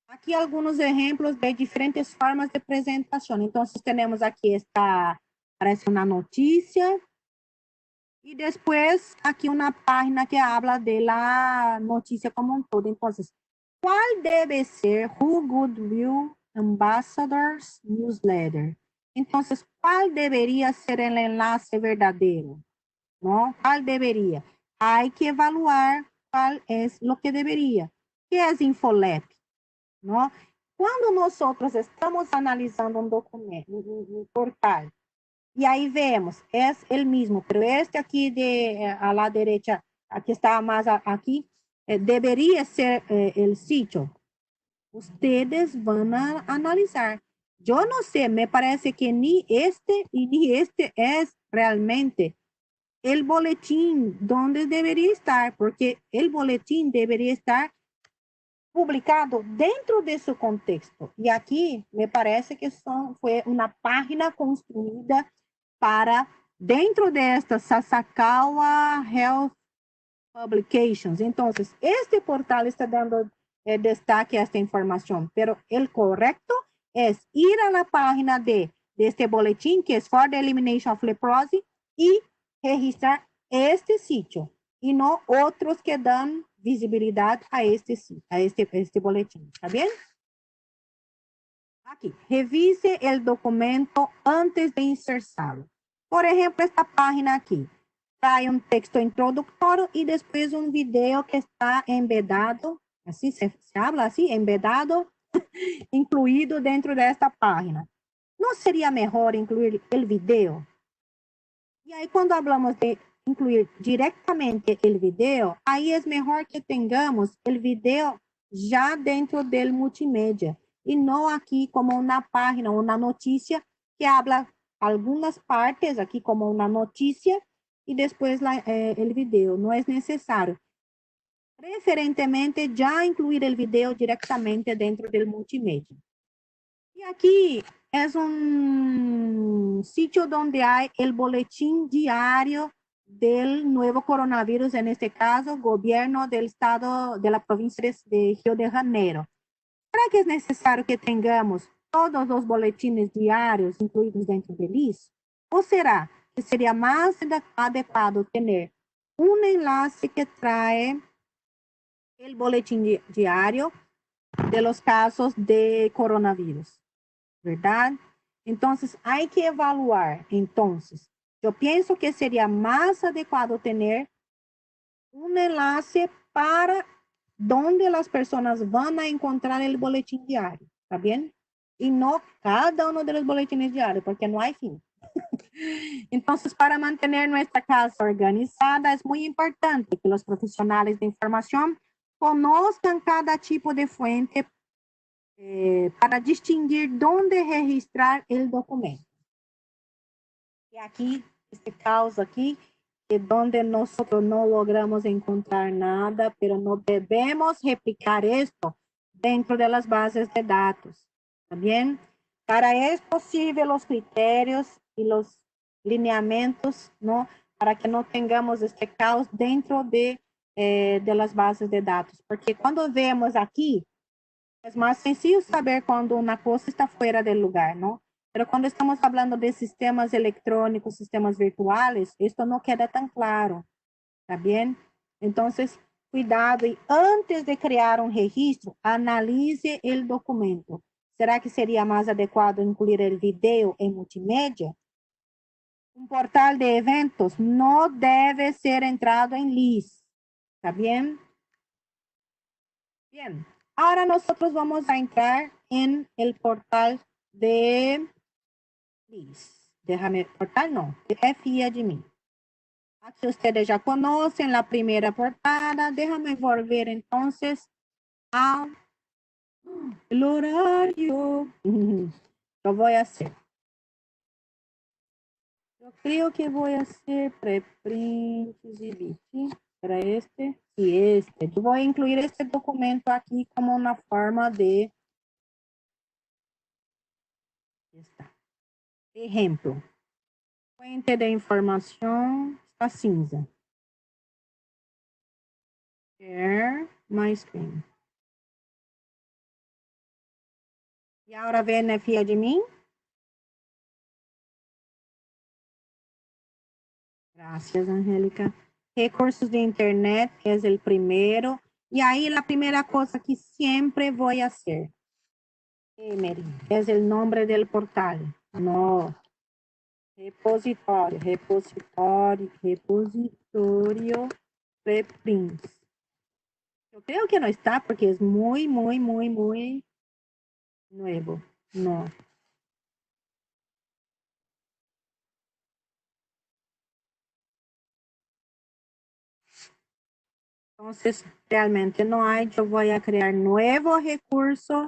Aquí algunos ejemplos de diferentes formas de presentación. Entonces tenemos aquí parece una noticia, y después aquí una página que habla de la noticia como un todo. Entonces, ¿cuál debe ser Who Goodwill Ambassadors Newsletter? Entonces, ¿cuál debería ser el enlace verdadero? ¿No? ¿Cuál debería? Hay que evaluar cuál es lo que debería. ¿Qué es Infolep? ¿No? Cuando nosotros estamos analizando un documento, un portal, Y ahí vemos, es el mismo, pero este aquí a la derecha, aquí está más aquí, debería ser el sitio. Ustedes van a analizar. Yo no sé, me parece que ni este y ni este es realmente el boletín donde debería estar, porque el boletín debería estar publicado dentro de su contexto. Y aquí me parece que fue una página construida para, dentro de esta Sasakawa Health Publications. Entonces, este portal está dando destaque a esta información, pero el correcto es ir a la página de este boletín, que es For the Elimination of Leprosy, y registrar este sitio, y no otros que dan visibilidad a este boletín. ¿Está bien? Aquí, revise el documento antes de insertarlo. Por ejemplo, esta página aquí trae un texto introductorio y después un video que está embedado, así se habla así, embedado, incluido dentro de esta página. ¿No sería mejor incluir el video? Y ahí cuando hablamos de incluir directamente el video, ahí es mejor que tengamos el video ya dentro del multimedia y no aquí como una página, una noticia que habla algunas partes, aquí como una noticia y después el video. No es necesario. Preferentemente ya incluir el video directamente dentro del multimedia. Y aquí es un sitio donde hay el boletín diario del nuevo coronavirus, en este caso, gobierno del estado de la provincia de Río de Janeiro. ¿Será que es necesario que tengamos todos los boletines diarios incluidos dentro del LIS? ¿O será que sería más adecuado tener un enlace que trae el boletín diario de los casos de coronavirus? ¿Verdad? Entonces, hay que evaluar. Entonces, yo pienso que sería más adecuado tener un enlace para donde las personas van a encontrar el boletín diario, ¿está bien? Y no cada uno de los boletines diarios, porque no hay fin. Entonces, para mantener nuestra casa organizada, es muy importante que los profesionales de información conozcan cada tipo de fuente para distinguir dónde registrar el documento. Y aquí, este caos aquí, es donde nosotros no logramos encontrar nada, pero no debemos replicar esto dentro de las bases de datos. ¿También? Para esto sirven los criterios y los lineamientos, ¿no? Para que no tengamos este caos dentro de las bases de datos. Porque cuando vemos aquí, es más sencillo saber cuando una cosa está fuera del lugar, ¿no? Pero cuando estamos hablando de sistemas electrónicos, sistemas virtuales, esto no queda tan claro, ¿está bien? Entonces, cuidado y antes de crear un registro, analise el documento. ¿Será que sería más adecuado incluir el video en multimedia? Un portal de eventos no debe ser entrado en LIS, ¿está bien? Bien, ahora nosotros vamos a entrar en el portal de LIS. Déjame, portal no, de FIA de mí. Aquí ustedes ya conocen la primera portada. Déjame volver entonces al horario. Lo voy a hacer. Yo creo que voy a hacer preprint para este y este. Yo voy a incluir este documento aquí como una forma de... Está. Ejemplo. Fuente de información está cinza. Share my screen. Y ahora beneficia de mí. Gracias, Angélica. Recursos de internet es el primero. Y ahí la primera cosa que siempre voy a hacer. Emery, es el nombre del portal. No. Repositorio preprints. Yo creo que no está porque es muy nuevo. No. Entonces, realmente no hay. Yo voy a crear nuevo recurso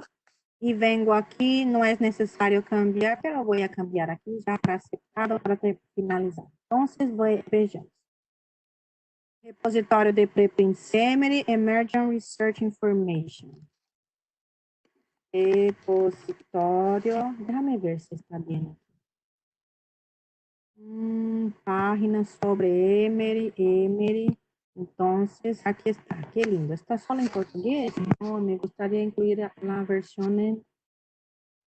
y vengo aquí. No es necesario cambiar, pero voy a cambiar aquí ya para aceptado, para finalizar. Entonces, vejamos. Repositório de preprint summary, Emergent Research Information. Repositório, déjame ver se está bien. Página sobre Emery. Entonces, aquí está, qué lindo. Está solo en portugués. No, me gustaría incluir la versión en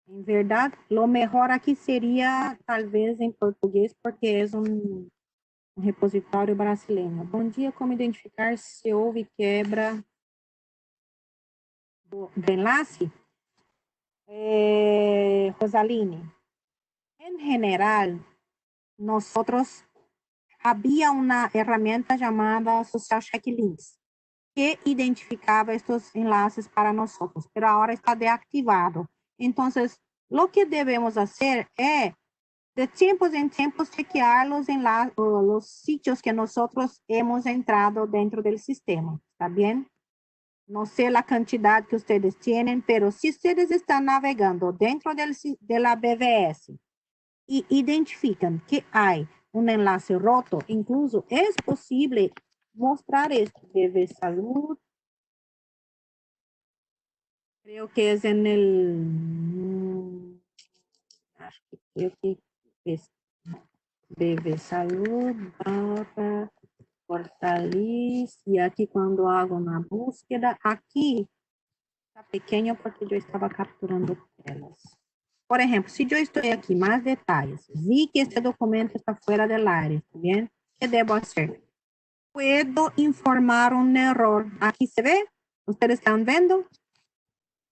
verdad. Lo mejor aquí sería tal vez en portugués, porque es un repositório brasileiro. Bom dia, como identificar se houve quebra do enlace? Rosaline, en general, nosotros había una herramienta llamada Social Checklinks que identificaba estos enlaces para nosotros, pero ahora está deactivado. Entonces, lo que debemos hacer es, de tiempos en tiempos, chequear los sitios que nosotros hemos entrado dentro del sistema, ¿está bien? No sé la cantidad que ustedes tienen, pero si ustedes están navegando dentro de la BVS y identifican que hay un enlace roto, incluso es posible mostrar esto. BV Salud, creo que es en el, creo que es BV Salud, barra Fortaliz, y aquí cuando hago una búsqueda, aquí está pequeño porque yo estaba capturando telas. Por ejemplo, si yo estoy aquí, más detalles, vi que este documento está fuera del área, ¿bien? ¿Qué debo hacer? Puedo informar un error. Aquí se ve, ustedes están viendo.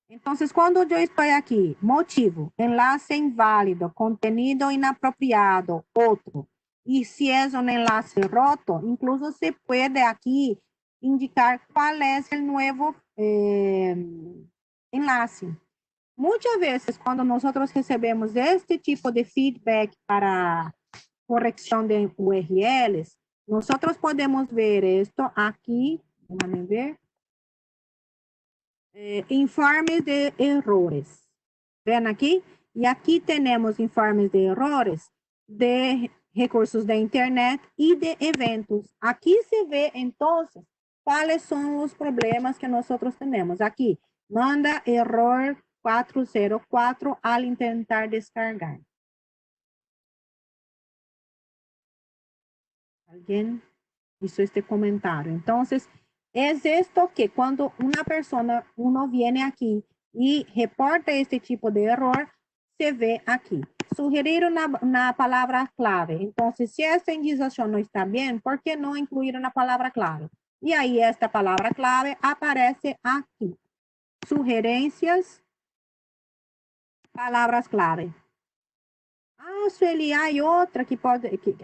Entonces, cuando yo estoy aquí, motivo, enlace inválido, contenido inapropiado, otro. Y si es un enlace roto, incluso se puede aquí indicar cuál es el nuevo enlace. Muchas veces cuando nosotros recebemos este tipo de feedback para corrección de URLs, nosotros podemos ver esto aquí, déjame ver, informes de errores. Ven aquí, y aquí tenemos informes de errores de recursos de internet y de eventos. Aquí se ve entonces cuáles son los problemas que nosotros tenemos. Aquí, manda error 404 al intentar descargar. ¿Alguien hizo este comentario? Entonces, es esto que cuando una persona, uno viene aquí y reporta este tipo de error, se ve aquí. Sugerir una palabra clave. Entonces, si esta indiciación no está bien, ¿por qué no incluir una palabra clave? Y ahí esta palabra clave aparece aquí. Sugerencias, palabras clave. Ah, Sueli, hay otra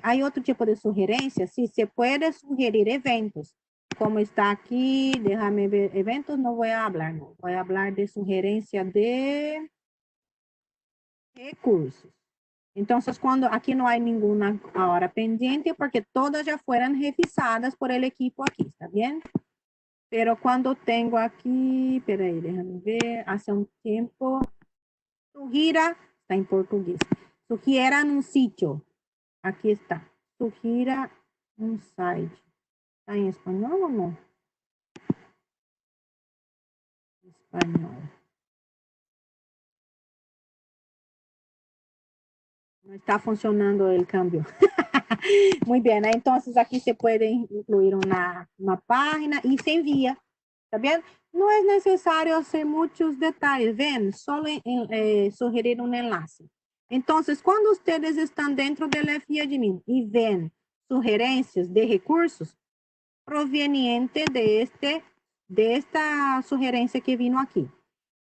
hay otro tipo de sugerencia. Sí, se puede sugerir eventos. Como está aquí, déjame ver, eventos no voy a hablar, no. Voy a hablar de sugerencia de recursos. Entonces, cuando aquí no hay ninguna ahora pendiente, porque todas ya fueron revisadas por el equipo aquí, ¿está bien? Pero cuando tengo aquí, espera déjame ver, hace un tiempo, sugira, está en portugués, sugieran un sitio. Aquí está. Sugira un site. ¿Está en español o no? Español. No está funcionando el cambio. Muy bien, entonces aquí se puede incluir una página y se envía. ¿Está bien? No es necesario hacer muchos detalles. Ven, solo sugerir un enlace. Entonces, cuando ustedes están dentro del FIAdmin y ven sugerencias de recursos provenientes de esta sugerencia que vino aquí.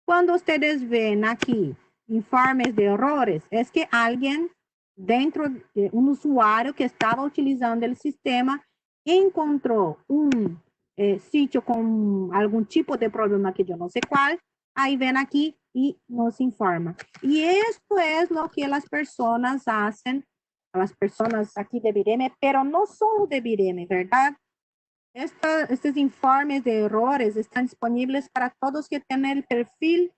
Cuando ustedes ven aquí informes de errores, es que alguien dentro de un usuario que estaba utilizando el sistema encontró un sitio con algún tipo de problema que yo no sé cuál, ahí ven aquí y nos informa. Y esto es lo que las personas hacen, las personas aquí de Vireme, pero no solo de Vireme, ¿verdad? Estos informes de errores están disponibles para todos que tienen el perfil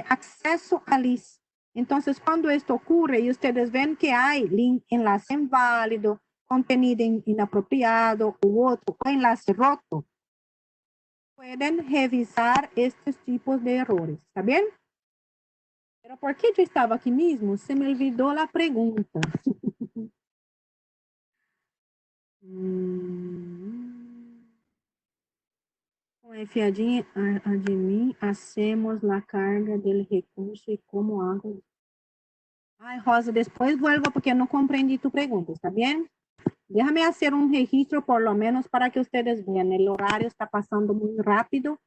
acceso a LIS. Entonces, cuando esto ocurre y ustedes ven que hay link, enlace inválido, contenido inapropiado u otro, o enlace roto, pueden revisar estos tipos de errores, ¿está bien? Pero ¿por qué yo estaba aquí mismo? Se me olvidó la pregunta. Con el admin hacemos la carga del recurso y cómo hago. Ay, Rosa, después vuelvo porque no comprendí tu pregunta, ¿está bien? Déjame hacer un registro por lo menos para que ustedes vean. El horario está pasando muy rápido.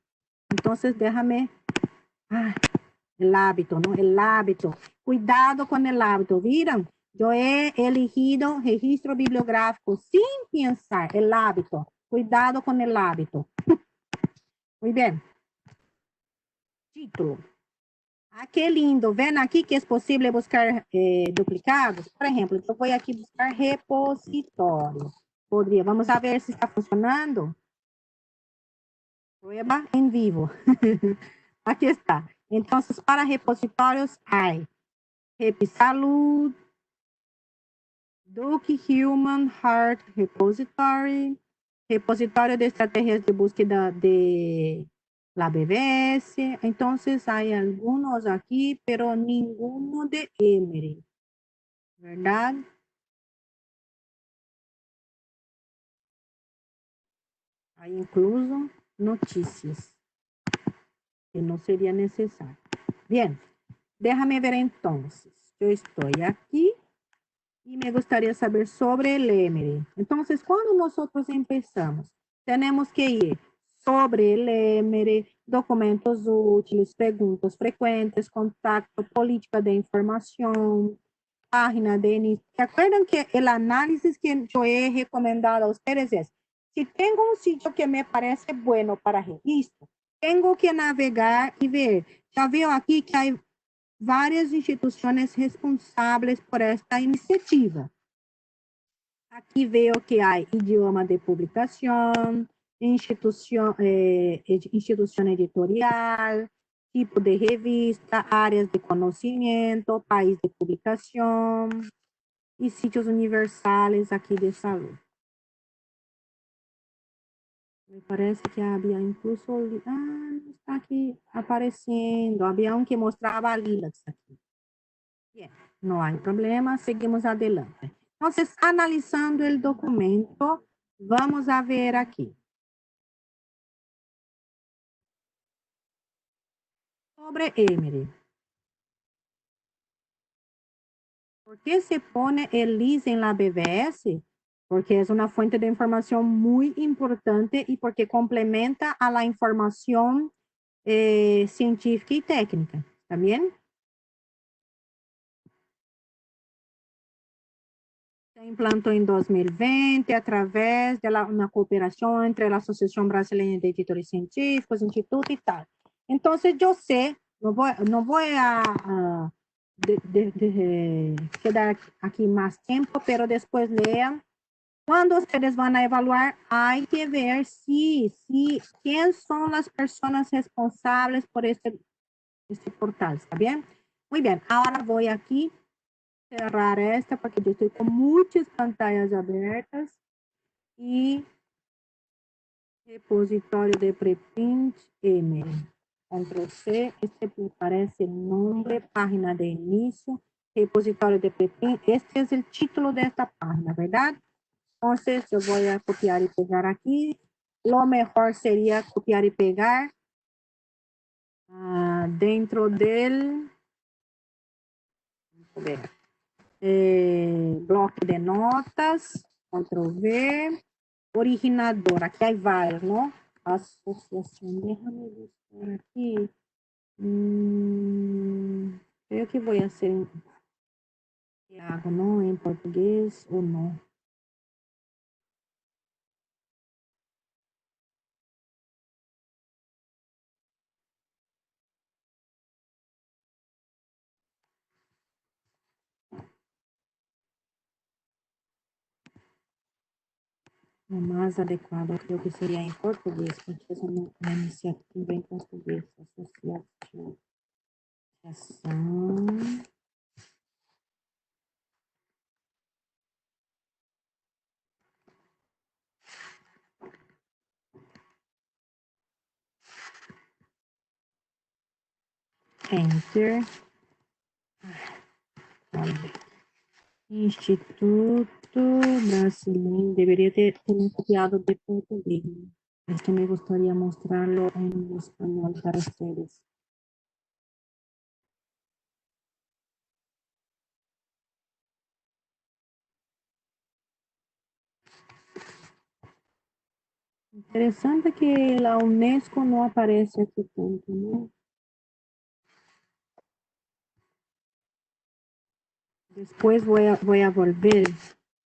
Entonces déjame. Ay, el hábito, ¿no? El hábito. Cuidado con el hábito. ¿Vieron? Yo he elegido registro bibliográfico sin pensar. El hábito. Cuidado con el hábito. Muy bien. Título. Ah, qué lindo. Ven aquí que es posible buscar duplicados. Por ejemplo, yo voy aquí a buscar repositorio. Podría. Vamos a ver si está funcionando. Prueba en vivo. Aquí está. Entonces, para repositorios hay RepiSalud, Duke Human Heart Repository, repositório de estrategias de búsqueda de la BBS. Entonces, hay algunos aquí, pero ninguno de Emory, ¿verdad? Hay incluso noticias, que no sería necesario. Bien, déjame ver entonces. Yo estoy aquí y me gustaría saber sobre el Emory. Entonces, cuando nosotros empezamos, tenemos que ir sobre el Emory, documentos útiles, preguntas frecuentes, contacto, política de información, página de inicio. ¿Se acuerdan que el análisis que yo he recomendado a ustedes es, si tengo un sitio que me parece bueno para registro, tengo que navegar y ver. Ya veo aquí que hay várias instituições responsáveis por esta iniciativa. Aqui veo que há idioma de publicação, instituição editorial, tipo de revista, áreas de conhecimento, país de publicação e sítios universais aqui de saúde. Me parece que havia incluso... Ah, não está aqui aparecendo. Havia um que mostrava a Lilacs aqui. Bien, no hay problema, seguimos adelante. Entonces, analizando el documento, vamos a ver aquí. Sobre Emory. ¿Por qué se pone el LIS en la BBS? Porque es una fuente de información muy importante y porque complementa a la información científica y técnica. ¿También? Se implantó en 2020 a través de una cooperación entre la Asociación Brasileña de Editores Científicos, Instituto y tal. Entonces yo sé, no voy a quedar aquí más tiempo, pero después lean. Cuando ustedes van a evaluar, hay que ver quién son las personas responsables por este portal, ¿está bien? Muy bien, ahora voy aquí cerrar esta porque yo estoy con muchas pantallas abiertas y repositorio de preprint M. Control C, este me parece el nombre, página de inicio, repositorio de preprint. Este es el título de esta página, ¿verdad? Entonces yo voy a copiar y pegar aquí. Lo mejor sería copiar y pegar dentro del bloque de notas, control V, originador, aquí hay varios, ¿no? Asociación, déjame buscar aquí. Creo que voy a hacer, ¿qué hago, no? En portugués o no. O mais adequado, creo que seria em português, porque essa é uma iniciativa em português. Associação. Enter. Instituto Brasileiro. Debería ter copiado de português. Es que me gustaría mostrarlo en español para ustedes. Interesante que la UNESCO no aparece aquí tanto, ¿no? Después voy a volver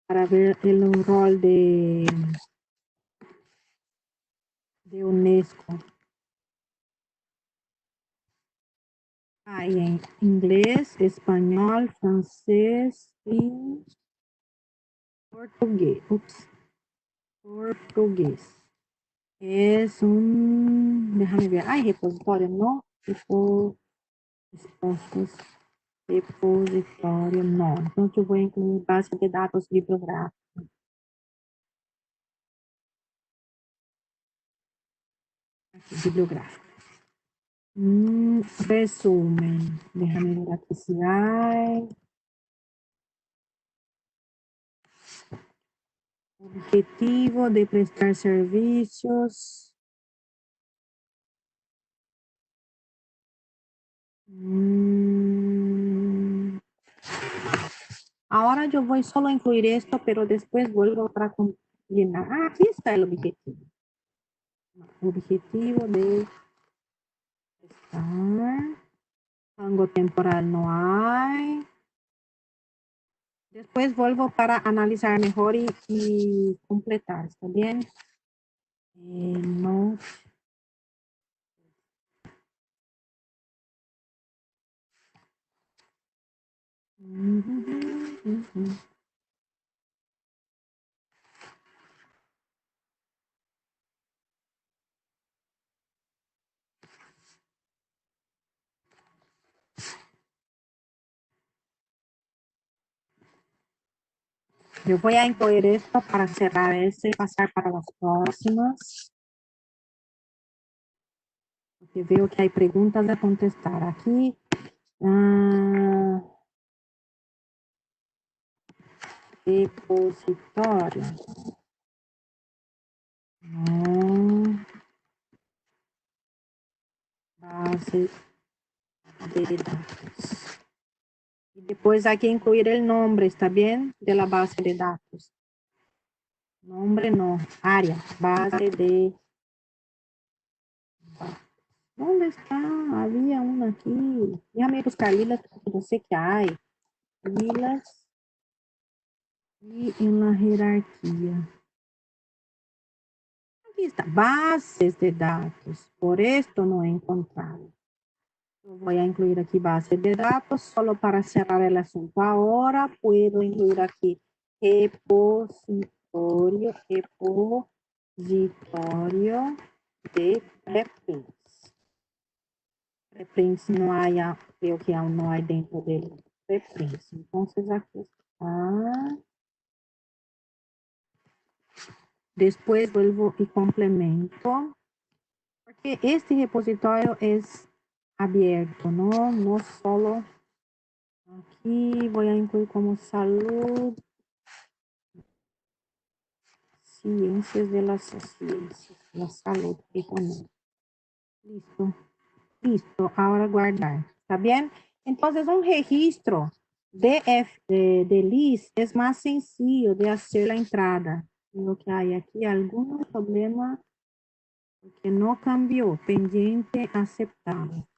para ver el rol de UNESCO. Hay en inglés, español, francés y portugués. Ups, portugués. Es un, déjame ver, hay repositorio, ¿no? Expostos, repositorio, no. Entonces yo voy a incluir base de datos bibliográfica. Aquí, bibliográfica. Resumen. Déjame ver aquí si hay. Objetivo de prestar servicios. Ahora yo voy solo a incluir esto, pero después vuelvo para llenar. Ah, aquí está el objetivo. Objetivo de prestar. Rango temporal no hay. Después vuelvo para analizar mejor y completar. ¿Está bien? No. Yo voy a incluir esto para cerrar esto y pasar para las próximas. Porque veo que hay preguntas a contestar aquí. Repositorio. No. Base de datos. Y después hay que incluir el nombre, ¿está bien? De la base de datos. Nombre no, área, base de datos. ¿Dónde está? Había una aquí. Déjame buscar lilas, porque yo sé que hay. Lilas y en la jerarquía. Aquí está, bases de datos. Por esto no he encontrado. Voy a incluir aquí base de datos solo para cerrar el asunto. Ahora puedo incluir aquí repositorio de preprints. Preprints no hay, creo que aún no hay dentro del preprints. Entonces aquí está. Después vuelvo y complemento. Porque este repositorio es abierto, ¿no? No solo. Aquí voy a incluir como salud, ciencias de las ciencias, la salud, económica. Listo, listo, ahora guardar, ¿está bien? Entonces un registro de LIS es más sencillo de hacer la entrada. Lo que hay aquí, algún problema que no cambió, pendiente aceptado.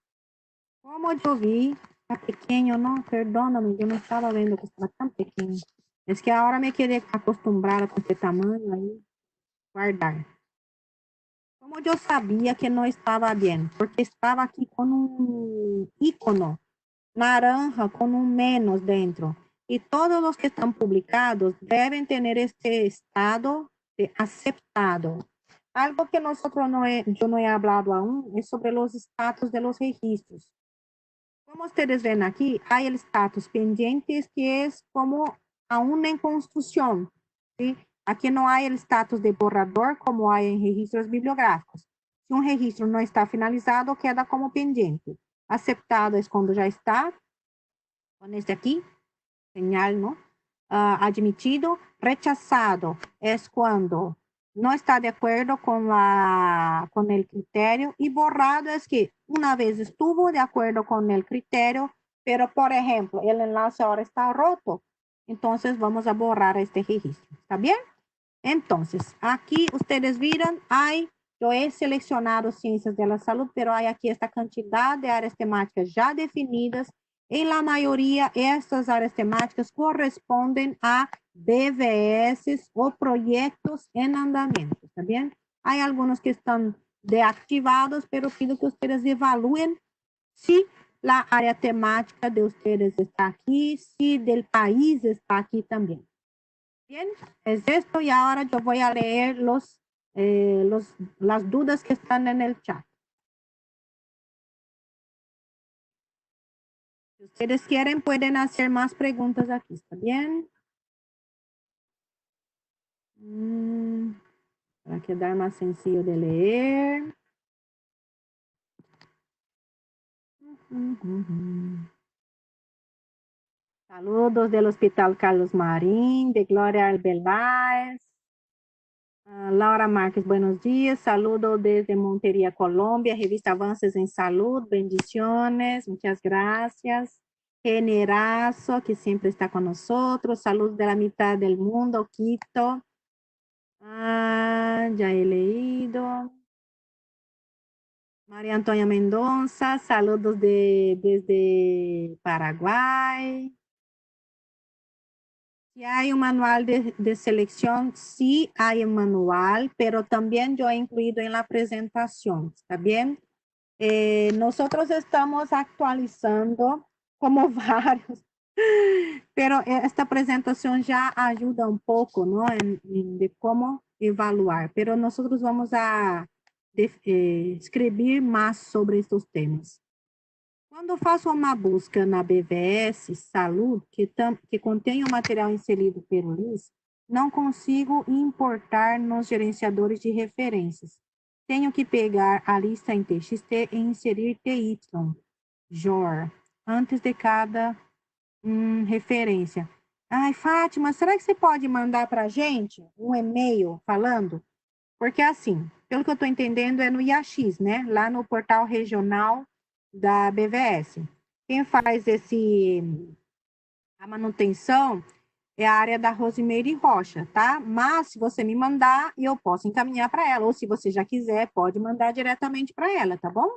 Como yo vi, está pequeño, ¿no? Perdóname, yo no estaba viendo que estaba tan pequeño. Es que ahora me quedé acostumbrada con este tamaño ahí. Guardar. Como yo sabía que no estaba bien, porque estaba aquí con un icono naranja con un menos dentro. Y todos los que están publicados deben tener este estado de aceptado. Algo que yo no he hablado aún es sobre los estatus de los registros. Como ustedes ven aquí, hay el estatus pendientes que es como aún en construcción, ¿sí? Aquí no hay el estatus de borrador como hay en registros bibliográficos. Si un registro no está finalizado, queda como pendiente. Aceptado es cuando ya está, con este aquí, señal, ¿no? Admitido. Rechazado es cuando no está de acuerdo con el criterio, y borrado es que una vez estuvo de acuerdo con el criterio, pero por ejemplo, el enlace ahora está roto, entonces vamos a borrar este registro. ¿Está bien? Entonces, aquí ustedes miran, yo he seleccionado ciencias de la salud, pero hay aquí esta cantidad de áreas temáticas ya definidas. En la mayoría, estas áreas temáticas corresponden a BVS o proyectos en andamiento, ¿está bien? Hay algunos que están deactivados, pero pido que ustedes evalúen si la área temática de ustedes está aquí, si del país está aquí también. Bien, es esto, y ahora yo voy a leer las dudas que están en el chat. Si ustedes quieren, pueden hacer más preguntas aquí, ¿está bien? Para quedar más sencillo de leer. Saludos del Hospital Carlos Marín, de Gloria Arbeláez. Laura Márquez, buenos días. Saludo desde Montería, Colombia. Revista Avances en Salud. Bendiciones. Muchas gracias. Generazo, que siempre está con nosotros. Saludos de la mitad del mundo, Quito. Ya he leído. María Antonia Mendoza, saludos desde Paraguay. Si hay un manual de selección, sí hay un manual, pero también yo he incluido en la presentación, ¿está bien? Nosotros estamos actualizando como varios, pero esta presentación ya ayuda un poco, ¿no? De cómo evaluar, pero nosotros vamos a escribir más sobre estos temas. Quando faço uma busca na BVS Saúde, que contém o material inserido pelo LIS, não consigo importar nos gerenciadores de referências. Tenho que pegar a lista em TXT e inserir TY, JOR, antes de cada referência. Ai, Fátima, será que você pode mandar para a gente um e-mail falando? Porque assim, pelo que eu estou entendendo, é no IAX, né? Lá no portal regional da BVS. Quem faz a manutenção é a área da Rosimeire Rocha, tá? Mas se você me mandar, eu posso encaminhar para ela. Ou se você já quiser, pode mandar diretamente para ela, tá bom?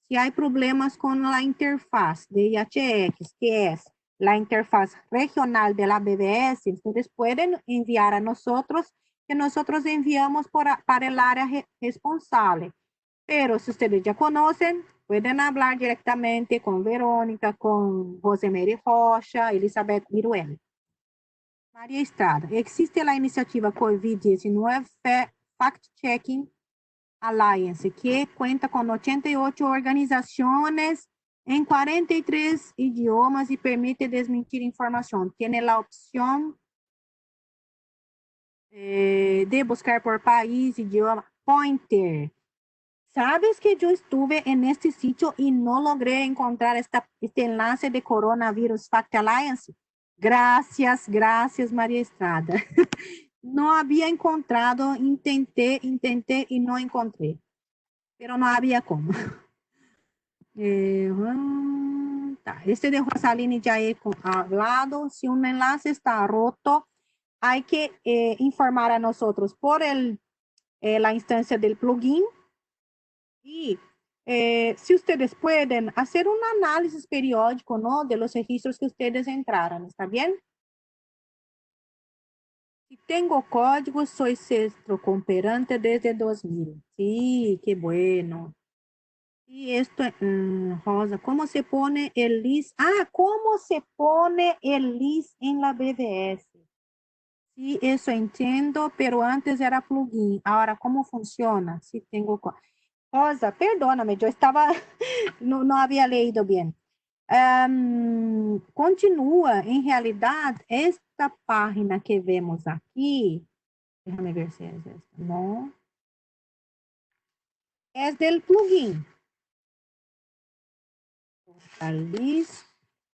Si hay problemas con la interfaz de IHX, que es la interfaz regional de la BBS, ustedes pueden enviar a nosotros, que nosotros enviamos para el área responsable. Pero si ustedes ya conocen, pueden hablar directamente con Verónica, con Rosemary Rocha, Elizabeth Miruel. María Estrada, existe la iniciativa COVID-19 Fact-Checking Alliance, que cuenta con 88 organizaciones en 43 idiomas y permite desmentir información. Tiene la opción de buscar por país, idioma, Pointer. ¿Sabes que yo estuve en este sitio y no logré encontrar este enlace de Coronavirus Fact Alliance? Gracias, María Estrada. No había encontrado, intenté y no encontré, pero no había cómo. Este de Rosaline ya he hablado. Si un enlace está roto, hay que informar a nosotros por la instancia del plugin. Y si ustedes pueden hacer un análisis periódico, ¿no? De los registros que ustedes entraron, ¿está bien? Si tengo código, soy centro cooperante desde 2000. Sí, qué bueno. Y esto, Rosa, ¿cómo se pone el LIS? ¿Cómo se pone el LIS en la BVS? Sí, eso entiendo, pero antes era plugin. Ahora, ¿cómo funciona? Sí, tengo... Rosa, perdóname, yo estaba, no había leído bien. Continúa, en realidad, esta página que vemos aquí, déjame ver si es esta, no, es del plugin. Alice,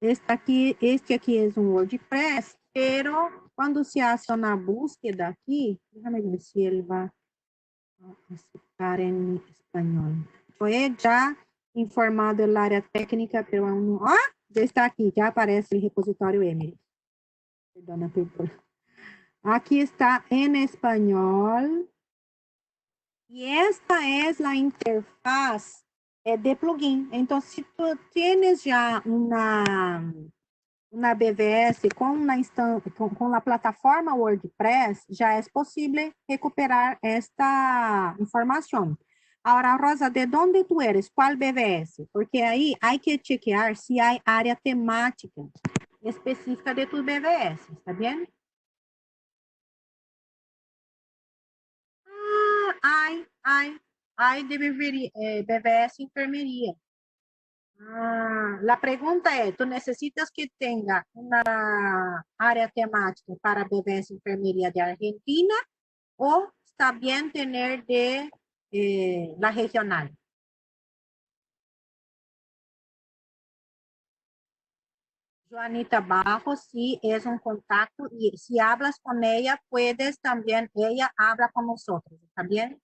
este aquí es un WordPress, pero cuando se hace una búsqueda aquí, déjame ver si él va a aceptar en español. Fue ya informado el área técnica, pero aún no. ¡Ah! Ya está aquí, ya aparece el repositório Emily. Perdona, perdona. Aquí está en español. Y esta es la interfaz de plugin. Entonces, si tú tienes ya una BVS con la plataforma WordPress, ya es posible recuperar esta información. Ahora, Rosa, ¿de dónde tú eres? ¿Cuál BVS? Porque ahí hay que chequear si hay área temática específica de tu BVS, ¿está bien? Hay de BVS enfermería. La pregunta es, ¿tú necesitas que tenga una área temática para bebés enfermería de Argentina o está bien tener de la regional? Joanita Barros, sí, es un contacto y si hablas con ella, puedes también, ella habla con nosotros, ¿está bien?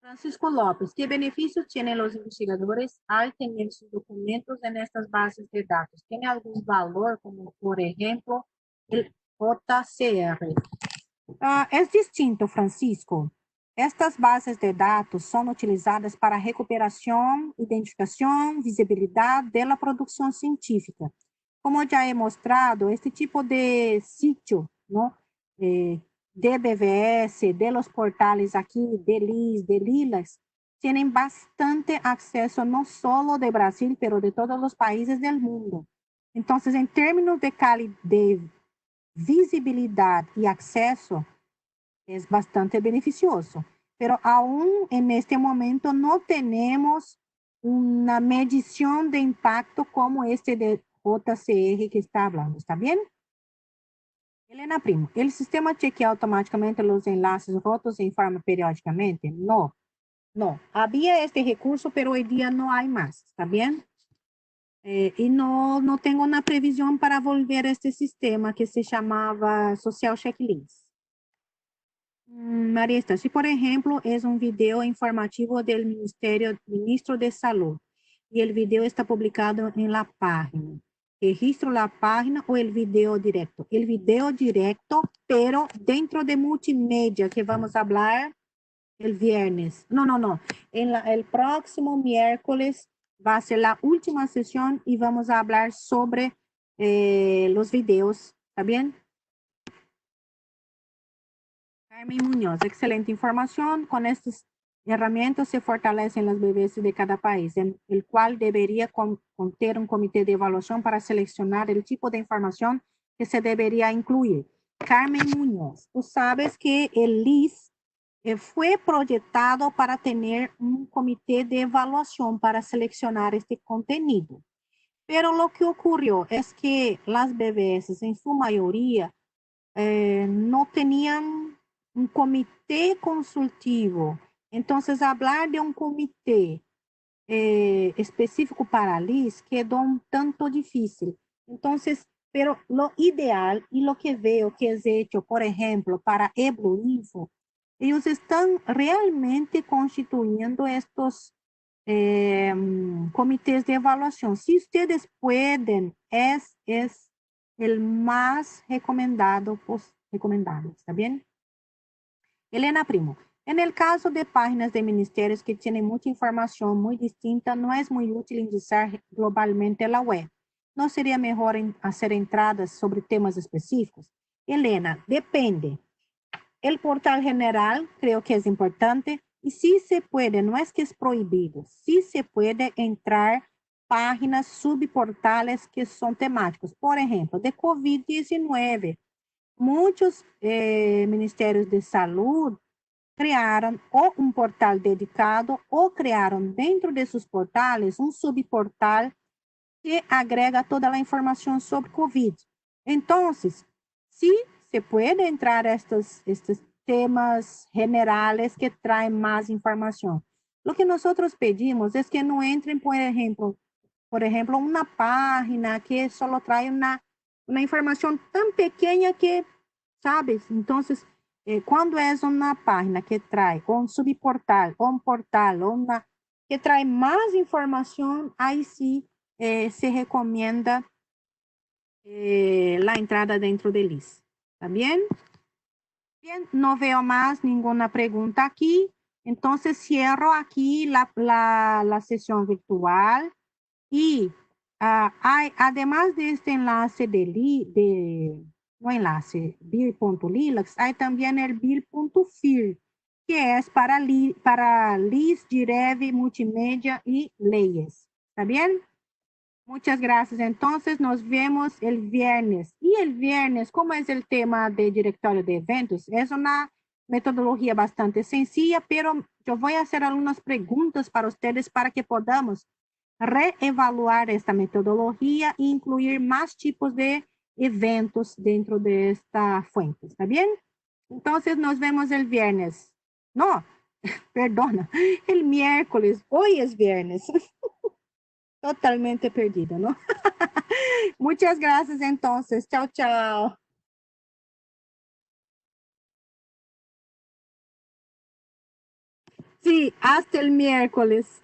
Francisco López, ¿qué beneficios tienen los investigadores al tener sus documentos en estas bases de datos? ¿Tiene algún valor, como por ejemplo el JCR? Es distinto, Francisco. Estas bases de datos son utilizadas para recuperación, identificación, visibilidad de la producción científica. Como ya he mostrado, este tipo de sitio, ¿no? De BVS, de los portales aquí, de LIS, de Lilas, tienen bastante acceso no solo de Brasil, pero de todos los países del mundo. Entonces, en términos de visibilidad y acceso, es bastante beneficioso, pero aún en este momento no tenemos una medición de impacto como este de JCR que está hablando, ¿está bien? Elena Primo, ¿el sistema chequea automáticamente los enlaces rotos e informa periódicamente? No, no. Había este recurso, pero hoy día no hay más, ¿está bien? Y no tengo una previsión para volver a este sistema que se llamaba Social Checklist. María Esther, por ejemplo, es un video informativo del Ministro de Salud y el video está publicado en la página. Registro la página o el video directo. El video directo, pero dentro de multimedia que vamos a hablar el viernes. No. El próximo miércoles va a ser la última sesión y vamos a hablar sobre los videos. ¿Está bien? Carmen Muñoz, excelente información. Con estas herramientas se fortalecen las BBS de cada país, en el cual debería conter un comité de evaluación para seleccionar el tipo de información que se debería incluir. Carmen Muñoz, tú sabes que el LIS fue proyectado para tener un comité de evaluación para seleccionar este contenido. Pero lo que ocurrió es que las BBS, en su mayoría, no tenían un comité consultivo. Entonces, hablar de un comité específico para LIS quedó un tanto difícil. Entonces, pero lo ideal y lo que veo que es hecho, por ejemplo, para Ebluinfo, ellos están realmente constituyendo estos comités de evaluación. Si ustedes pueden, es el más recomendado, recomendado, ¿está bien? Elena Primo, en el caso de páginas de ministerios que tienen mucha información muy distinta, no es muy útil indexar globalmente la web. ¿No sería mejor hacer entradas sobre temas específicos? Elena, depende. El portal general creo que es importante y sí se puede, no es que es prohibido, sí se puede entrar páginas, subportales que son temáticos. Por ejemplo, de COVID-19, muchos ministerios de salud crearon o un portal dedicado o crearon dentro de sus portales un subportal que agrega toda la información sobre COVID. Entonces, sí se puede entrar a estos temas generales que traen más información. Lo que nosotros pedimos es que no entren, por ejemplo, una página que solo trae una información tan pequeña que, ¿sabes? Entonces, cuando es una página que trae o un subportal o un portal o una que trae más información, ahí sí se recomienda la entrada dentro de LIS. ¿Está bien? Bien, no veo más ninguna pregunta aquí. Entonces cierro aquí la sesión virtual y además de este enlace no enlace, bill.lilacs, hay también el bill.fir, que es para LIS, Girev, Multimedia y Leyes. ¿Está bien? Muchas gracias. Entonces, nos vemos el viernes. Y el viernes, como es el tema de directorio de eventos, es una metodología bastante sencilla, pero yo voy a hacer algunas preguntas para ustedes para que podamos reevaluar esta metodología e incluir más tipos de eventos dentro de esta fuente. ¿Está bien? Entonces, nos vemos el viernes. No, perdona, el miércoles. Hoy es viernes. Totalmente perdido, ¿no? Muchas gracias entonces. Chao, chao. Sí, hasta el miércoles.